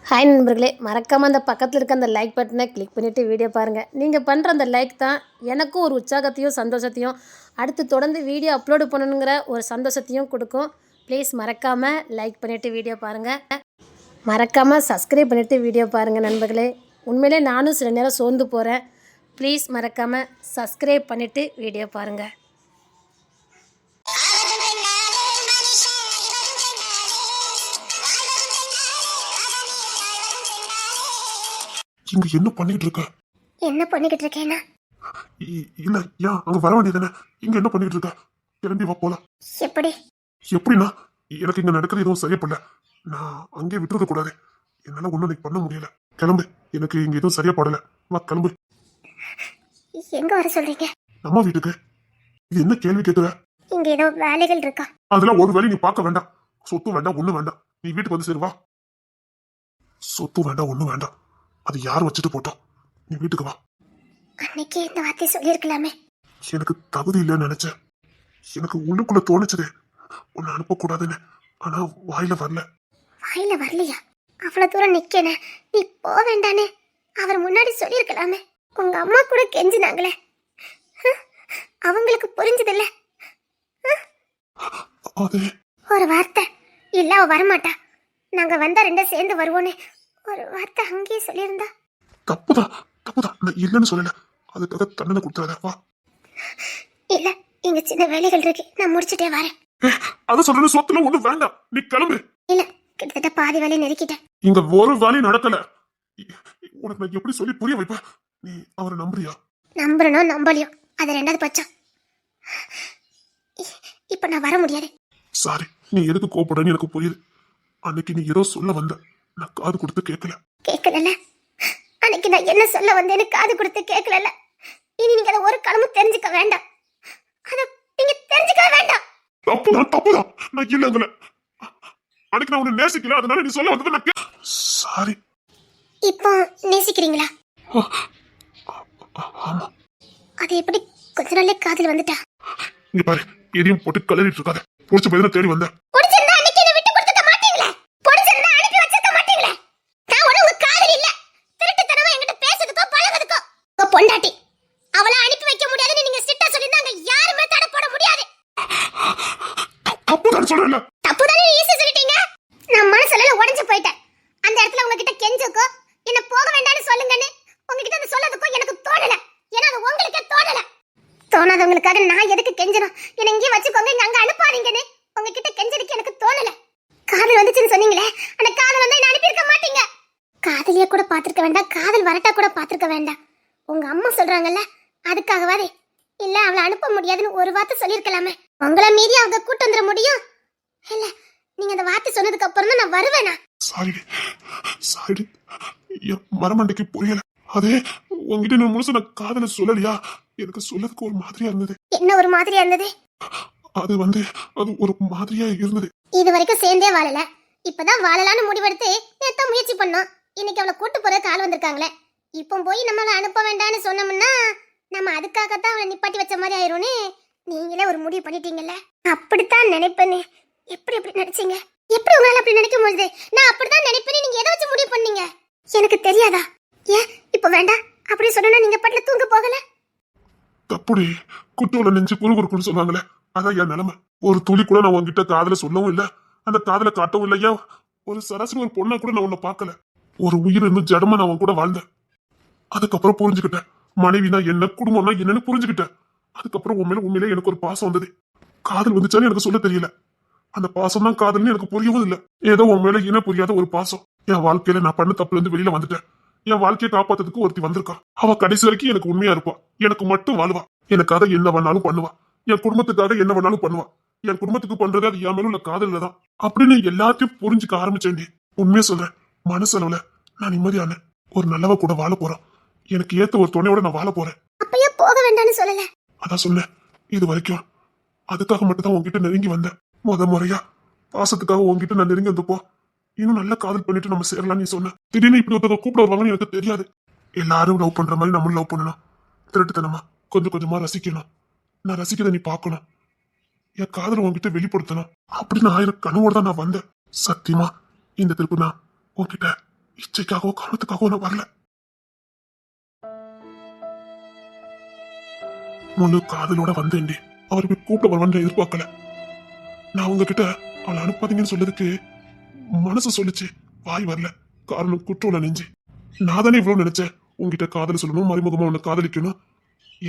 Hi நண்பர்களே, மறக்காமல் அந்த பக்கத்தில் இருக்க அந்த லைக் பட்டனை கிளிக் பண்ணிவிட்டு வீடியோ பாருங்கள். நீங்கள் பண்ணுற அந்த லைக் தான் எனக்கும் ஒரு உற்சாகத்தையும் சந்தோஷத்தையும் அடுத்து தொடர்ந்து வீடியோ அப்லோடு பண்ணணுங்கிற ஒரு சந்தோஷத்தையும் கொடுக்கும். ப்ளீஸ் மறக்காமல் லைக் பண்ணிவிட்டு வீடியோ பாருங்கள். மறக்காமல் சப்ஸ்கிரைப் பண்ணிவிட்டு வீடியோ பாருங்கள் நண்பர்களே. உண்மையிலே நானும் சில நேரம் சோர்ந்து போகிறேன். ப்ளீஸ் மறக்காமல் சப்ஸ்கிரைப் பண்ணிவிட்டு வீடியோ பாருங்கள். இங்க என்ன பண்ணிட்டு இருக்க? என்ன பண்ணிக்கிட்டு இருக்கேன்னா? இல்ல ஏன் அங்க வர வேண்டியதானே? இங்க என்ன பண்ணிட்டு இருக்க? கிளம்பி வா போலாம். எப்படி? எப்படின்னா எனக்கு இங்க நடக்கிறது எதுவும் சரியா நான் அங்கே விட்டுருக்க கூடாது. என்னால ஒண்ணும் பண்ண முடியல. கிளம்பு, எனக்கு இங்க எதுவும் சரியா படல. வா கிளம்பு. எங்க வர சொல்றீங்க? நம்ம வீட்டுக்கு. இது என்ன கேள்வி கேட்குற? இங்க ஏதோ வேலைகள் இருக்கா? அதெல்லாம் ஒரு வேலை நீ பார்க்க வேண்டாம். சொத்து வேண்டாம், ஒண்ணு வேண்டாம். நீ வீட்டுக்கு வந்து சரி வா. சொத்து வேண்டாம், ஒண்ணு வேண்டாம். அது யார் வச்சுட்டு போட்டோம். நீ வீட்டுக்கு வா. அன்னைக்கு இந்த வார்த்தை சொல்லியிருக்கலாமே. எனக்கு தகுதி இல்லைன்னு நினைச்சேன். எனக்கு உள்ளுக்குள்ள தோணுச்சது உன்னை அனுப்பக்கூடாதுன்னு. ஆனா வாயில வரல. வாயில வரலையா? அவ்வளவு தூரம் நிக்கனே, நீ போக வேண்டானே அவர் முன்னாடி சொல்லியிருக்கலாமே. உங்க அம்மா கூட கெஞ்சினாங்களே, அவங்களுக்கு புரிஞ்சதில்ல. அது ஒரு வார்த்தை இல்ல, அவ வரமாட்டா, நாங்க வந்தா ரெண்டும் சேர்ந்து வருவோன்னு ஒரு வார்த்தை அங்கேயே சொல்லியிருந்தா. தப்புதான், தப்புதான். நான் இல்லைன்னு சொல்லல. அதுக்காக தண்டனை கொடுத்துறாத. வா. இல்ல, இங்க சின்ன வேலைகள் இருக்கு, நான் முடிச்சுட்டே வரேன். அத சொல்றது சொத்துல ஒண்ணு வேண்டாம். நீ கிளம்பு. இல்ல, கிட்டத்தட்ட பாதி வேலையை நெருக்கிட்டேன். இங்க ஒரு வேலையும் நடக்கல. உனக்கு நான் எப்படி சொல்லி புரிய வைப்ப? நீ அவரை நம்புறியா? நம்புறனோ நம்பலையோ அது ரெண்டாவது பட்சம். இப்ப நான் வர முடியாது. சாரி, நீ எதுக்கு கோபப்படுறன்னு எனக்கு புரியுது. அன்னைக்கு நீ ஏதோ சொல்ல வந்த, நான் காது கொடுத்து கேட்கல. கேட்கல? அன்னைக்கு நான் என்ன சொல்ல வந்தேன்னு காது கொடுத்து கேட்கல. இனி நீங்க அதை ஒரு காலமும் தெரிஞ்சுக்க வேண்டாம். அத நீங்க தெரிஞ்சுக்க வேண்டாம். தப்புதான், தப்புதான். நான் இல்லங்கல. அன்னைக்கு நான் உன்னை நேசிக்கல, அதனால நீ சொல்ல வந்தது நான் சாரி. இப்போ நேசிக்கிறீங்களா? ஆமா. அது எப்படி கொஞ்ச நாள்ல காதல் வந்துட்டா? இங்க பாரு, எதையும் போட்டு கலரிட்டு இருக்காத. புடிச்ச பையனை தேடி வந்த. புடிச்சிருந்தா அன்னைக்கு என்ன விட்டு கொடுத்துக்க மாட்டீங்களே? புடிச்சிருந்தா அனுப்பி வச்சிருக்க மாட்டீங்களே? நான் ஒண்ணு உங்க காதல் இல்ல. திருட்டுத்தனமா என்கிட்ட பேசுறதுக்கோ பழகுறதுக்கோ. உங்க பொண்டாட்டி அவளை அனுப்பி வைக்க முடியாதுன்னு நீங்க சிட்டா சொல்லிருந்தாங்க. யாருமே தடை போட முடியாது. தப்புதான் சொல்லல. தப்புதானே ஈஸி சொல்லிட்டீங்க. நான் மனசுல உடைஞ்சு போயிட்டேன். அந்த இடத்துல உங்ககிட்ட கெஞ்சுக்கோ, என்ன போக வேண்டாம்னு சொல்லுங்கன்னு உங்ககிட்ட அது சொல்லதுக்கோ எனக்கு தோணல. ஏன்னா அது உங்களுக்கே தோணல. தோணாதவங்களுக்காக நான் எதுக்கு கெஞ்சணும்? என்ன இங்கே வச்சுக்கோங்க, இங்க அங்க அனுப்பாதீங்கன்னு உங்ககிட்ட கெஞ்சதுக்கு எனக்கு தோணல. காதல் வந்துச்சுன்னு சொன்னீங்களே, அந்த காதல் வந்தா என்ன அனுப்பியிருக்க மாட்டீங்க. காதலிய கூட பாத்திருக்க வேண்டாம், காதல் வரட்டா கூட பாத்திருக்க வேண்டாம். உங்க அம்மா சொல்றாங்கல்ல, அதுக்காகவாதே இல்ல அவளை அனுப்ப முடியாதுன்னு ஒரு வார்த்தை சொல்லியிருக்கலாமே. உங்களை மீறி அவங்க கூட்டு வந்துட முடியும் இல்ல? நீங்க அந்த வார்த்தை சொன்னதுக்கு அப்புறம் தான் நான் வருவேனா? Sorry, sorry. என் மரமண்டைக்கு புரியல. அதே உங்ககிட்ட நான் முழுசா நான் காதல சொல்லலையா? எனக்கு சொல்லதுக்கு ஒரு மாதிரியா இருந்தது. என்ன ஒரு மாதிரியா இருந்தது? அது அது ஒரு மாதிரியா இருந்தது. இது வரைக்கும் சேர்ந்தே வாழல, இப்பதான் வாழலான்னு முடிவெடுத்து நேத்தா முயற்சி பண்ணோம். இன்னைக்கு அவளை கூட்டு போறதுக்கு ஆள் வந்திருக்காங்களே, இப்போ போய் நம்மள அனுப்ப வேண்டாம்னு சொன்னோம்னா நம்ம அதுக்காகத்தான் அவளை நிப்பாட்டி வச்ச மாதிரி ஆயிரும்னு நீங்களே ஒரு முடிவு பண்ணிட்டீங்கல்ல. அப்படித்தான் நினைப்பேன்னு. எப்படி எப்படி நினைச்சீங்க? எப்படி உங்களால அப்படி நினைக்க முடியுது? நான் அப்படித்தான் நினைப்பேன்னு நீங்க எதை வச்சு முடிவு பண்ணீங்க? எனக்கு தெரியாதா? ஏன் இப்ப வேண்டாம் அப்படி சொன்னா நீங்க பட்ல தூங்க போகல? தப்புடி. குட்டோல நெஞ்சு குறுகுறுக்குன்னு சொன்னாங்களே, அதான் என் நிலைமை. ஒரு துளி கூட நான் உங்ககிட்ட காதல சொல்லவும் இல்ல, அந்த காதல காட்டவும் இல்லையா. ஒரு சராசரி ஒரு பொண்ணை கூட நான் உன்னை பார்க்கல. ஒரு உயிர் இருந்து ஜடமா நான் உன் கூட வாழ்ந்தேன். அதுக்கப்புறம் புரிஞ்சுக்கிட்டேன் மனைவினா என்ன, குடும்பம்னா என்னன்னு புரிஞ்சுக்கிட்டேன். அதுக்கப்புறம் உண்மையிலே எனக்கு ஒரு பாசம் வந்தது. காதல் வந்துச்சான்னு எனக்கு சொல்ல தெரியல. அந்த பாசம் தான் காதல்னு எனக்கு புரியவும் இல்லை. ஏதோ உன் மேல இன புரியாத ஒரு பாசம். என் வாழ்க்கையில நான் பண்ண தப்புல இருந்து வெளியில வந்துட்டேன். என் வாழ்க்கையை காப்பாத்துறதுக்கு ஒருத்தி வந்திருக்கா. அவ கடைசி வரைக்கும் எனக்கு உண்மையா இருப்பா. எனக்கு மட்டும் வாழ்வா. எனக்காக என்ன வேணாலும் பண்ணுவா. என் குடும்பத்துக்காக என்ன வேணாலும் பண்ணுவா. என் குடும்பத்துக்கு பண்றது அது என் மேல உள்ள காதல்ல தான் அப்படின்னு எல்லாத்தையும் புரிஞ்சுக்க ஆரம்பிச்சேன்டி. உண்மையா சொல்றேன், மனசளவுல நான் நிம்மதியான ஒரு நல்லவ கூட வாழ போறேன். எனக்கு ஏத்த ஒரு துணையோட நான் வாழ போறேன். அப்பயே போக வேண்டாம்னு சொல்லல. அதான் சொன்னேன். இது வரைக்கும் அதுக்காக மட்டும் தான் உங்ககிட்ட நெருங்கி வந்தேன். முறையா பாசத்துக்காக உங்ககிட்ட நான் நெருங்கி வந்தப்போ இன்னும் நல்ல காதல் பண்ணிட்டு நம்ம சேரலாம் நீ சொன்ன. திடீர்னு இப்படி ஒருத்தவங்க கூப்பிட வருவாங்கன்னு எனக்கு தெரியாது. எல்லாரும் லவ் பண்ற மாதிரி நம்மளும் லவ் பண்ணணும். திருட்டுத்தனமா கொஞ்சம் கொஞ்சமா ரசிக்கணும். நான் ரசிக்கிறத நீ பார்க்கணும். என் காதலை உங்ககிட்ட வெளிப்படுத்தணும் அப்படின்னு 1000 கனவோட தான் நான் வந்தேன். சத்தியமா இந்த திருப்பு நான் உங்ககிட்ட இச்சைக்காகவோ காரணத்துக்காகவோ நான் வரல. முழு காதலோட வந்தேன்டி. அவருக்கு கூப்பிட வருவான்னு எதிர்பார்க்கல. நான் உங்ககிட்ட அவளை அனுப்பாதீங்கன்னு சொல்லதுக்கு மனசு சொல்லுச்சு, வாய் வரல. காரணம் குற்றோல நெஞ்சு. நான் தானே இவ்வளவு நினைச்சேன். உங்ககிட்ட காதல் சொல்லணும், மறைமுகமா உன்னை காதலிக்கணும்,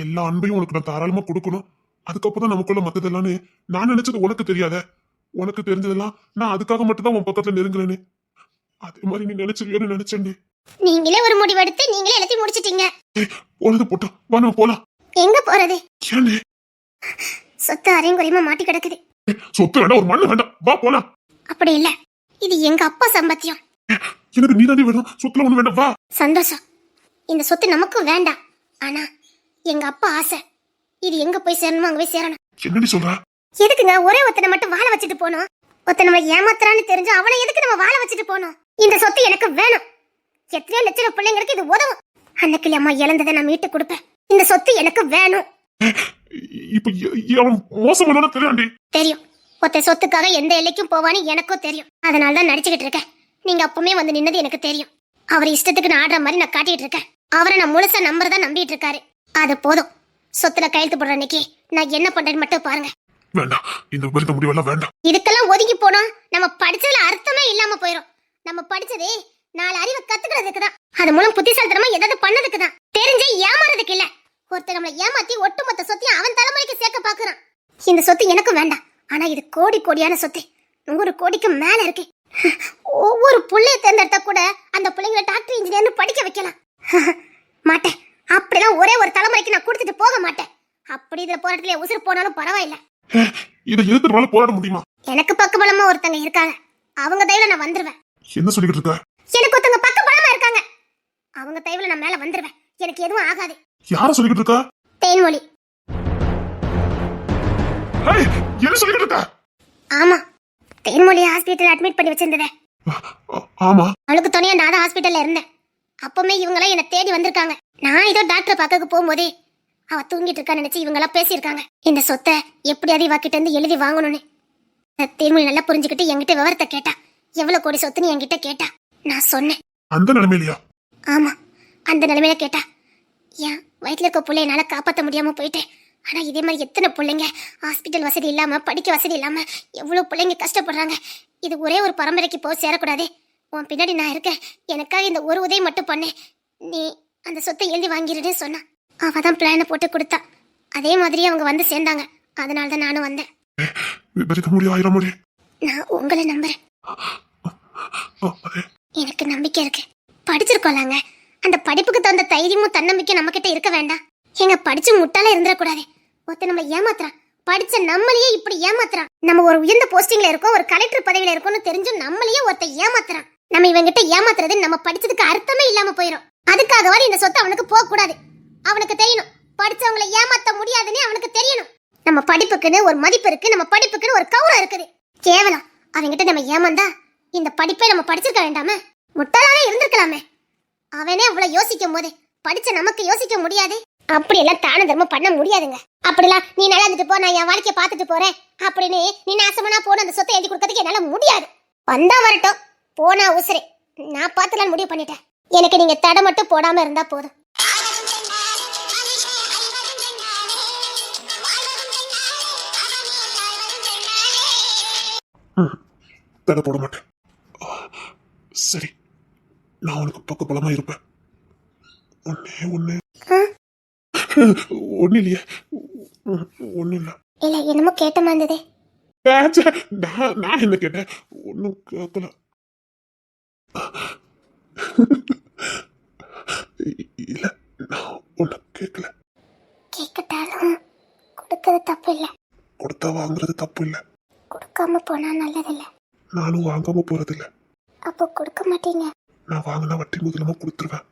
எல்லா அன்பையும் உனக்கு நான் தாராளமா கொடுக்கணும். அதுக்கப்புறம் தான் நமக்குள்ள மத்ததெல்லாம் நான் நினைச்சது உனக்கு தெரியாத. உனக்கு தெரிஞ்சதெல்லாம் நான் அதுக்காக மட்டும் தான் உன் பக்கத்துல நெருங்குறேன்னு. அதே மாதிரி நீ நினைச்சிருவியோன்னு நினைச்சேன்டி. நீங்களே ஒரு முடிவெடுத்து நீங்களே எல்லாத்தையும் முடிச்சிட்டீங்க. போனது போட்டோம், வா நம்ம போலாம். எங்க போறது? ஏன்டி சொத்து அரையும் குறையுமா மாட்டி கிடக்குது. சொத்து வேண்டாம், ஒரு மண்ணு வேண்டாம், வா போலாம். அப்படி இல்ல, இது எங்க அப்பா சம்பத்தியம். எனக்கு நீ தாண்டி வேணும், சொத்துல ஒண்ணு வேண்டாம், வா. சந்தோஷம். இந்த சொத்து நமக்கும் வேண்டாம். ஆனா எங்க அப்பா ஆசை, இது எங்க போய் சேரணுமோ அங்க போய் சேரணும். என்னடி சொல்ற? எதுக்குங்க ஒரே ஒருத்தனை மட்டும் வாழ வச்சுட்டு போனோம்? ஒருத்தன் நம்ம ஏமாத்துறான்னு தெரிஞ்சு அவனை எதுக்கு நம்ம வாழ வச்சுட்டு போனோம்? இந்த சொத்து எனக்கு வேணும். எத்தனையோ லட்சம் பிள்ளைங்களுக்கு இது உதவும். அன்னைக்கு அம்மா இழந்ததை நான் மீட்டு கொடுப்பேன். இந்த சொத்து எனக்கு வேணும். இப்ப அவன் மோசம் பண்ணா தெரியாண்டி. தெரியும். ஒத்த சொத்துக்காக எந்த எல்லைக்கும் போவான்னு எனக்கும் தெரியும். அதனாலதான் நடிச்சுக்கிட்டு இருக்கேன். நீங்க அப்பவுமே வந்து நின்னது எனக்கு தெரியும். அவர் இஷ்டத்துக்கு நான் ஆடுற மாதிரி நான் காட்டிட்டு இருக்கேன். அவரை நான் முழுசா நம்புறதா நம்பிட்டு இருக்காரு. அது போதும். சொத்துல கையெழுத்து போடுற அன்னைக்கு நான் என்ன பண்றேன்னு மட்டும் பாருங்க. வேண்டாம், இந்த விபரீத முடிவெல்லாம் வேண்டாம். இதுக்கெல்லாம் ஒதுங்கி போனா நம்ம படிச்சதுல அர்த்தமே இல்லாம போயிடும். நம்ம படிச்சதே 4 அறிவை கத்துக்கிறதுக்கு தான். அது மூலம் புத்திசாலித்தனமா ஏதாவது பண்ணதுக்கு தான். தெரிஞ்சே ஏமாறதுக்கு இல்ல. ஒருத்தர் நம்மளை ஏமாத்தி ஒட்டுமொத்த சொத்தையும் அவன் தலைமுறைக்கு சேர்க்க பாக்குறான். இந்த சொத்து எனக்கு வேண்டாம். ஆனா இது கோடி கோடியான சொத்து. 100 கோடிக்கு மேல இருக்கு. ஒவ்வொரு புள்ளைய தேர்ந்தெடுத்தா கூட அந்த பிள்ளைங்களை டாக்டர் இன்ஜினியர்னு படிக்க வைக்கலாம். மாட்டேன். அப்படிலாம் ஒரே ஒரு தலைமுறைக்கு நான் கொடுத்துட்டு போக மாட்டேன். அப்படி இதுல போராட்டத்துல உசுறு போனாலும் பரவாயில்ல. இதை எதிர்த்து போராட முடியுமா? எனக்கு பக்கபலமா ஒருத்தங்க இருக்காங்க. அவங்க தயவுல நான் வந்துருவேன். என்ன சொல்லிக்கிட்டு இருக்க? எனக்கு ஒருத்தங்க பக்கபலமா இருக்காங்க. அவங்க தயவுல நான் மேல வந்துருவேன். எனக்கு எதுவும் ஆகாது. யார சொல்லிக்கிட்டு இருக்க? தேன்மொழி. என்ன சொல்லிக்கிட்டு இருக்க? ஆமா, தேன்மொழி ஹாஸ்பிட்டல் அட்மிட் பண்ணி வச்சிருந்ததே. ஆமா, அவளுக்கு துணையா நான் தான் ஹாஸ்பிட்டல்ல இருந்தேன். அப்பவுமே இவங்களாம் என்ன தேடி வந்திருக்காங்க. நான் ஏதோ டாக்டர் பார்க்க போகும்போதே அவ தூங்கிட்டு இருக்கா நினைச்சு இவங்க எல்லாம் பேசியிருக்காங்க. இந்த சொத்தை எப்படியாவது இவாக்கிட்ட இருந்து எழுதி வாங்கணும்னு. தேன்மொழி நல்லா புரிஞ்சுக்கிட்டு என்கிட்ட விவரத்தை கேட்டா. எவ்வளவு கோடி சொத்துன்னு என்கிட்ட கேட்டா. நான் சொன்னேன். அந்த நிலைமையிலயா? ஆமா, அந்த நிலைமையில கேட்டா. ஏன் வயிற்றுல இருக்க பிள்ளை என்னால காப்பாற்ற முடியாம போயிட்டேன். ஆனா இதே மாதிரி எத்தனை பிள்ளைங்க ஹாஸ்பிட்டல் வசதி இல்லாம படிக்க வசதி இல்லாம எவ்வளவு பிள்ளைங்க கஷ்டப்படுறாங்க. இது ஒரே ஒரு பரம்பரைக்கு போய் சேரக்கூடாது. உன் பின்னாடி நான் இருக்கேன். எனக்காக இந்த ஒரு உதவி மட்டும் பண்ணேன். நீ அந்த சொத்தை எழுதி வாங்கிருன்னு சொன்னா. அவ தான் பிளானை போட்டு கொடுத்தா. அதே மாதிரி அவங்க வந்து சேர்ந்தாங்க. அதனால தான் நானும் வந்தேன். நான் உங்களை நம்புறேன். எனக்கு நம்பிக்கை இருக்கு. படிச்சிருக்கோம்லாங்க. அந்த படிப்புக்கு தகுந்த தைரியமும் தன்னம்பிக்கை நம்ம கிட்ட இருக்க வேண்டாம். எங்க படிச்சு முட்டாளா இருந்துடக்கூடாது. ஒருத்த நம்ம ஏமாத்துறான். படிச்ச நம்மளையே இப்படி ஏமாத்துறான். நம்ம ஒரு உயர்ந்த போஸ்டிங்ல இருக்கோம், ஒரு கலெக்டர் பதவியில இருக்கோம்னு தெரிஞ்சும் நம்மளையே ஒருத்த ஏமாத்துறான். நம்ம இவங்கிட்ட ஏமாத்துறது நம்ம படிச்சதுக்கு அர்த்தமே இல்லாம போயிடும். அதுக்காகவாது இந்த சொத்து அவனுக்கு போக கூடாது. அவனுக்கு தெரியணும், படிச்சவங்களை ஏமாத்த முடியாதுன்னு அவனுக்கு தெரியணும். நம்ம படிப்புக்குன்னு ஒரு மதிப்பு இருக்கு. நம்ம படிப்புக்குன்னு ஒரு கௌரவம் இருக்குது. கேவலம் அவங்கிட்ட நம்ம ஏமாந்தா இந்த படிப்பை நம்ம படிச்சிருக்க வேண்டாமே, முட்டாளாவே இருந்திருக்கலாமே. அவனே அவ்வளவு யோசிக்கும் போது படிச்ச நமக்கு யோசிக்க முடியாது. அப்படி எல்லாம் தான தர்மம் பண்ண முடியாதுங்க. அப்படிலாம் நீ நல்லா இருந்துட்டு போ, நான் என் வாழ்க்கைய பாத்துட்டு போறேன் அப்படின்னு நீ நாசமனா போன அந்த சொத்தை எழுதி கொடுக்கறதுக்கு என்னால முடியாது. வந்தா வரட்டும், போனா உசரே. நான் பாத்துலாம் முடிவு பண்ணிட்டேன். எனக்கு நீங்க தடை மட்டும் போடாம இருந்தா போதும். தடை போட மாட்டேன். சரி, நான் உனக்கு பக்கபலமா இருப்பேன். ஒண்ணு இல்லையே, ஒண்ணு இல்ல. இல்ல என்னமோ கேட்ட மாதிரி. நான் என்ன கேட்டேன்? ஒன்னும் கேட்கல. இல்ல, நான் ஒன்னும் கேட்கல. கேட்கட்டாலும் கொடுக்கறது தப்பு இல்ல. கொடுத்தா வாங்குறது தப்பு இல்ல. கொடுக்காம போனா நல்லதில்ல. நானும் வாங்காம போறதில்ல. அப்போ கொடுக்க மாட்டீங்க? நான் வாங்கினா வட்டி முதலமா கொடுத்துருவேன்.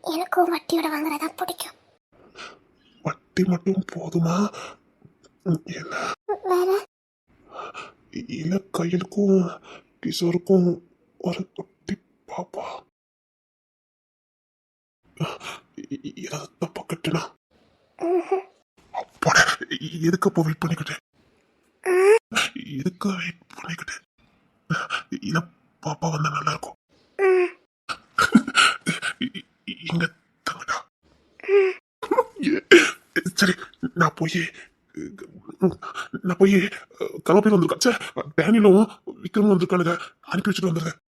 எனக்கும் வட்டியோட வாங்குறதா பிடிக்கும். வட்டி மட்டும் போதுமா? என்ன வேற? இல்ல, கையிலுக்கும் கிஷோருக்கும் ஒரு குட்டி பாப்பா. ஏதாவது தப்பா கட்டுனா எதுக்கு அப்போ வெயிட் பண்ணிக்கிட்டேன்? எதுக்கு வெயிட் பண்ணிக்கிட்டேன்? இல்ல, பாப்பா வந்தா நல்லா இருக்கும். நான் போய் கருவேப்பிலை வந்திருக்கா டேனியலும் விக்ரமும் வந்திருக்கானுங்க அனுப்பி வச்சுட்டு வந்துடுறேன்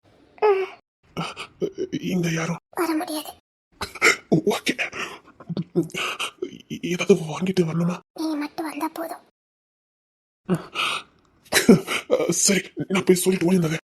இங்க யாரும் வர முடியாது. ஓகே ஏதாவது வாங்கிட்டு வரணுமா நீ மட்டும் வந்தா போதும். சரி நான் போய் சொல்லிட்டு ஓடிந்தேன்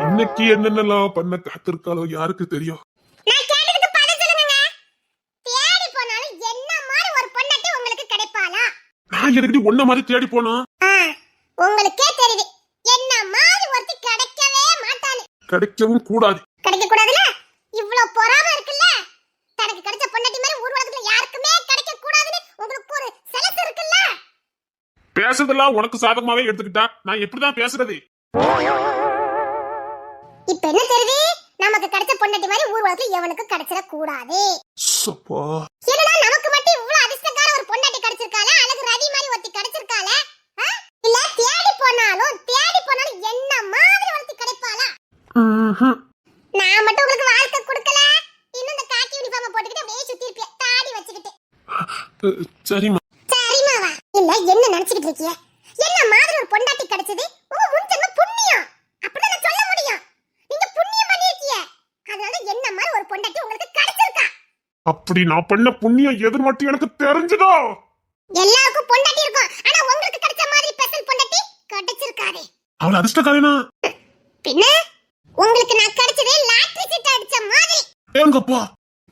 இன்னைக்கு என்னென்னலாம் பண்ண காத்திருக்காளோ யாருக்கு தெரியும். நான் கேட்டதுக்கு பதில் சொல்லுங்க. தேடி போனாலும் என்ன மாதிரி ஒரு பொண்ணாட்டி உங்களுக்கு கிடைப்பாளா? நான் எதுக்கு ஒன்ன மாதிரி தேடி போனோம். உங்களுக்கே தெரியுது என்ன மாதிரி ஒருத்தி கிடைக்கவே மாட்டானு. கிடைக்கவும் கூடாது. கிடைக்க கூடாதுல? இவ்ளோ பொறாம இருக்குல்ல? தனக்கு கிடைச்ச பொண்ணாட்டி மாதிரி ஊர் உலகத்துல யாருக்குமே கிடைக்க கூடாதுன்னு உங்களுக்கு ஒரு செலக்ட் இருக்குல்ல? பேசுறதெல்லாம் உனக்கு சாதகமாவே எடுத்துக்கிட்டா நான் எப்படிதான் பேசுறது? இப்ப என்ன தெரியுது? நமக்கு கிடைச்ச பொண்ணாட்டி மாதிரி ஊர் உலகத்துல எவனுக்கு கிடைச்சிட கூடாது. சப்பா என்னடா நமக்கு மட்டும் இவ்ளோ அதிர்ஷ்டக்கார ஒரு பொண்ணாட்டி கிடைச்சிருக்காளா? அழகு ரவி மாதிரி ஒருத்தி கிடைச்சிருக்காளா? இல்ல தேடி போனாலும் என்ன மாதிரி ஒருத்தி கிடைப்பாளா? நான் மட்டும் உங்களுக்கு வாழ்க்கை கொடுக்கல. இன்னும் இந்த காக்கி யூனிஃபார்ம் போட்டுக்கிட்டு அப்படியே சுத்தி இருப்பிய தாடி வச்சுக்கிட்டு. சரிம்மா. சரிமாவா? இல்ல என்ன நினைச்சிட்டு இருக்கீங்க? என்ன மாதிரி ஒரு பொண்டாட்டி கிடைச்சது உங்க முன் ஜென்ம புண்ணியம். அப்படிதான் நான் சொல்ல முடியும். நீங்க புண்ணியம் பண்ணிருக்கீங்க. அதனால என்ன மாதிரி ஒரு பொண்டாட்டி உங்களுக்கு கிடைச்சிருக்கா. அப்படி நான் பண்ண புண்ணியம் எது மட்டும் எனக்கு தெரிஞ்சதோ. எல்லாருக்கும் பொண்டாட்டி இருக்கும். ஆனா உங்களுக்கு கிடைச்ச மாதிரி ஸ்பெஷல் பொண்டாட்டி கிடைச்சிருக்காதே. அவள அதிர்ஷ்டக்காரனா? பின்ன உங்களுக்கு நான் கிடைச்சதே லாட்டரி சீட் அடிச்ச மாதிரி. ஏங்கப்பா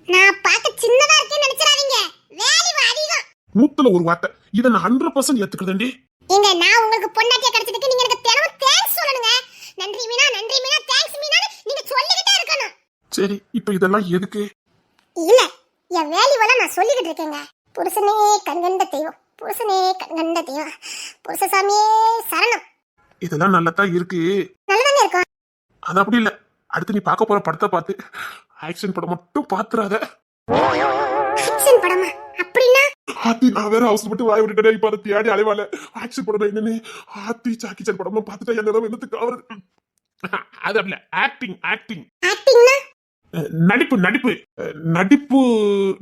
நான் பார்க்க சின்னதா இருக்கேன்னு நினைச்சறாதீங்க. வேல்யூ அதிகம். நூத்துல ஒரு வார்த்தை. இத நான் 100% ஏத்துக்கிறேன்டி. ஏங்க நான் உங்களுக்கு பொண்டாட்டியா கிடைச்சதுக்கு நீங்க எனக்கு தினமும் தேங்க்ஸ் சொல்லணுங்க. நன்றி மீனா தேங்க்ஸ் மீனா நீங்க சொல்லிக்கிட்டே இருக்கணும். சரி இப்போ இதெல்லாம் எதுக்கு? இல்ல என் வேல்யூவெல்லாம் நான் சொல்லிக்கிட்டு இருக்கேங்க. புருஷனே கண்கண்ட தெய்வம், புருஷசாமியே சரணம். இதெல்லாம் நல்லதா இருக்கு. நல்லதானே இருக்கும். அது அப்படி இல்ல. அடுத்து நீ பார்க்க போற படத்தை பார்த்து ஆக்ஷன் படம் மட்டும் பாத்துறாத. ஆக்ஷன் படமா? அப்படின்னா ஆத்தி நான் வேற அவசரப்பட்டு வாய் விட்டுட்டே இப்ப அதை தேடி அலைவால. ஆக்ஷன் படம் என்னன்னு ஆத்தி சாக்கிச்சன் படமா பார்த்துட்டா என்ன என்னத்துக்கு ஆவறது? அது அப்படி ஆக்டிங் ஆக்டிங்னா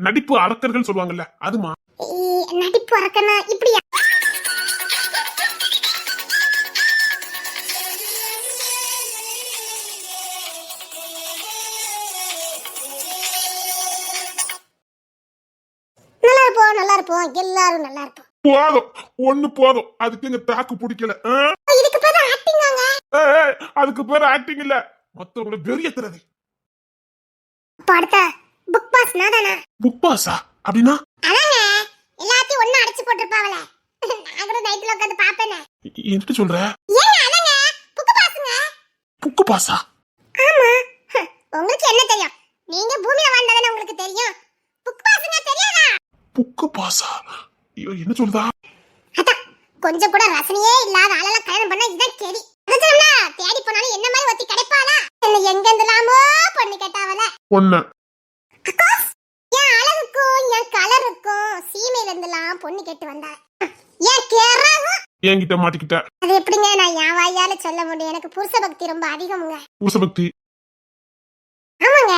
நடிப்பு அரக்கர்கள் சொல்லுவாங்கல்ல அதுமா. நடிப்பு அரக்கனா? இப்படியா? நல்லா இருப்போம் எல்லாரும் நல்லா இருப்போம். போதும் அதுக்கு எங்க தாக்கு பிடிக்கல. இதுக்கு பேரு ஆக்டிங்காங்க. அதுக்கு பேரு ஆக்டிங் இல்ல, மத்தவங்கள வெறியத்துறது. அடுத்த புக் பாஸ் நாதானா? புக் பாஸா? அப்படின்னா அதாங்க எல்லாத்தையும் ஒண்ணா அடைச்சு போட்டுருப்பாவல. நான் கூட நைட்ல உட்கார்ந்து பாப்பேனே. என்ன சொல்ற? ஏங்க அதாங்க புக் பாஸ்ங்க. புக் பாஸா? ஆமா. உங்களுக்கு என்ன தெரியும்? நீங்க பூமியில வாழ்ந்ததானே உங்களுக்கு தெரியும். புக் பாஸ்ங்க தெரியாதா? புக் பாஸா? ஐயோ என்ன சொல்றா? அதான் கொஞ்சம் கூட ரசனையே இல்லாத ஆளல கல்யாணம் பண்ணா இதான் கேடி. அதுக்குன்னா தேடி போனாலும் என்ன மாதிரி ஒத்தி கிடைப்பாளா? என்ன எங்க இருந்தலாமோ பொண்ணு கேட்டாவல. பொண்ணு அக்காஸ் என் அழகுக்கும் என் கலருக்கும் சீமையில இருந்தலாம் பொண்ணு கேட்டு வந்தா. ஏன் கேறாகும்? என்கிட்ட மாட்டிக்கிட்ட. அது எப்படிங்க நான் என் வாயால சொல்ல முடியும்? எனக்கு புருஷ பக்தி ரொம்ப அதிகம்ங்க. புருஷ பக்தி? ஆமாங்க.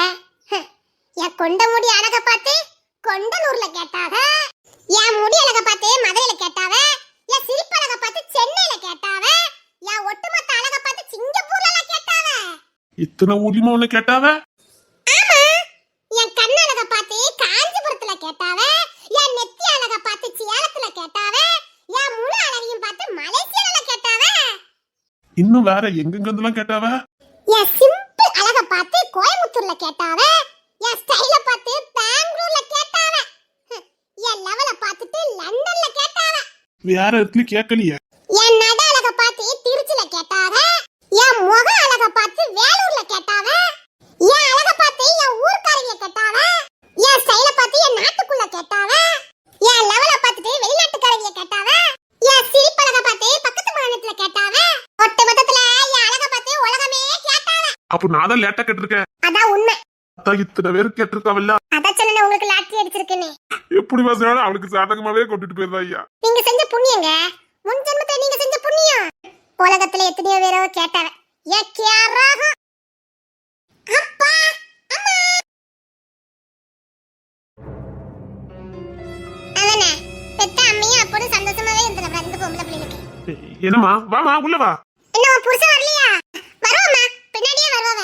என் கொண்ட முடி அழக பார்த்து கொண்டலூர்ல கேட்டாவ. என் முடி அழக பார்த்து மதுரையில கேட்டாவ. என் சிரிப்பு அழக பார்த்து சென்னையில கேட்டாவ. என் ஒட்டுமொத்த அழக பார்த்து சிங்கப்பூர்ல கேட்டாவ. இத்தனை ஊர்லமா உன்னை கேட்டாவ? ஆமா. என் கண்ணு அழக பார்த்து காஞ்சிபுரத்துல கேட்டாவ. என் நெத்தி அழக பார்த்து சேலத்துல கேட்டாவ. என் முழு அழகையும் பார்த்து மலேசியால கேட்டாவ. இன்னும் வேற எங்கெங்க இருந்தெல்லாம் கேட்டாவ? என் சிம்பிள் அழக பார்த்து கோயம்புத்தூர்ல கேட்டாவ. என் ஸ்டைல பார்த்து பெங்களூர்ல கேட்டாவ. என் லெவல பார்த்துட்டு லண்டன்ல கேட்டாவ. வேற இடத்துல கேட்கலையே. என் நட அழக பார்த்து திருச்சில கேட்டாவ. என் முக அழக பார்த்து வேலூர்ல கேட்டாவ. என் அழக பார்த்து என் ஊர்க்காரங்க கேட்டாவ. என் ஸ்டைல பார்த்து என் நாட்டுக்குள்ள கேட்டாவ. என் லெவல பார்த்துட்டு வெளிநாட்டுக்காரங்க கேட்டாவ. என் சிரிப்பு அழக பார்த்து பக்கத்து மாநிலத்துல கேட்டாவ. ஒட்டு மொத்தத்துல என் அழக பார்த்து உலகமே கேட்டாவ. அப்ப நான் தான் லேட்டா கேட்டிருக்கேன். அதான் உண்மை. அதான் இத்தனை பேர் கேட்டிருக்காவல்ல. அதான் சொன்னேன் உங்களுக்கு லாட்டரி அடிச்சிருக்குன்னு. எப்படி பேசினாலும் அவளுக்கு சாதகமாவே கொண்டுட்டு போயிருந்தா ஐயா. நீங்க செஞ்ச புண்ணியங்க, முன் ஜென்மத்துல நீங்க செஞ்ச புண்ணியம். உலகத்துல எத்தனையோ பேரோ கேட்டாவ, ஏ கேராக அப்பா அம்மா அவனே பெத்த அம்மையும் அப்போது சந்தோஷமாவே இருந்தல இந்த பொம்பளை பிள்ளைக்கு. என்னம்மா வாமா உள்ள வா. இன்னும் புருஷன் வரலையா? வருவாமா, பின்னாடியே வருவாவ.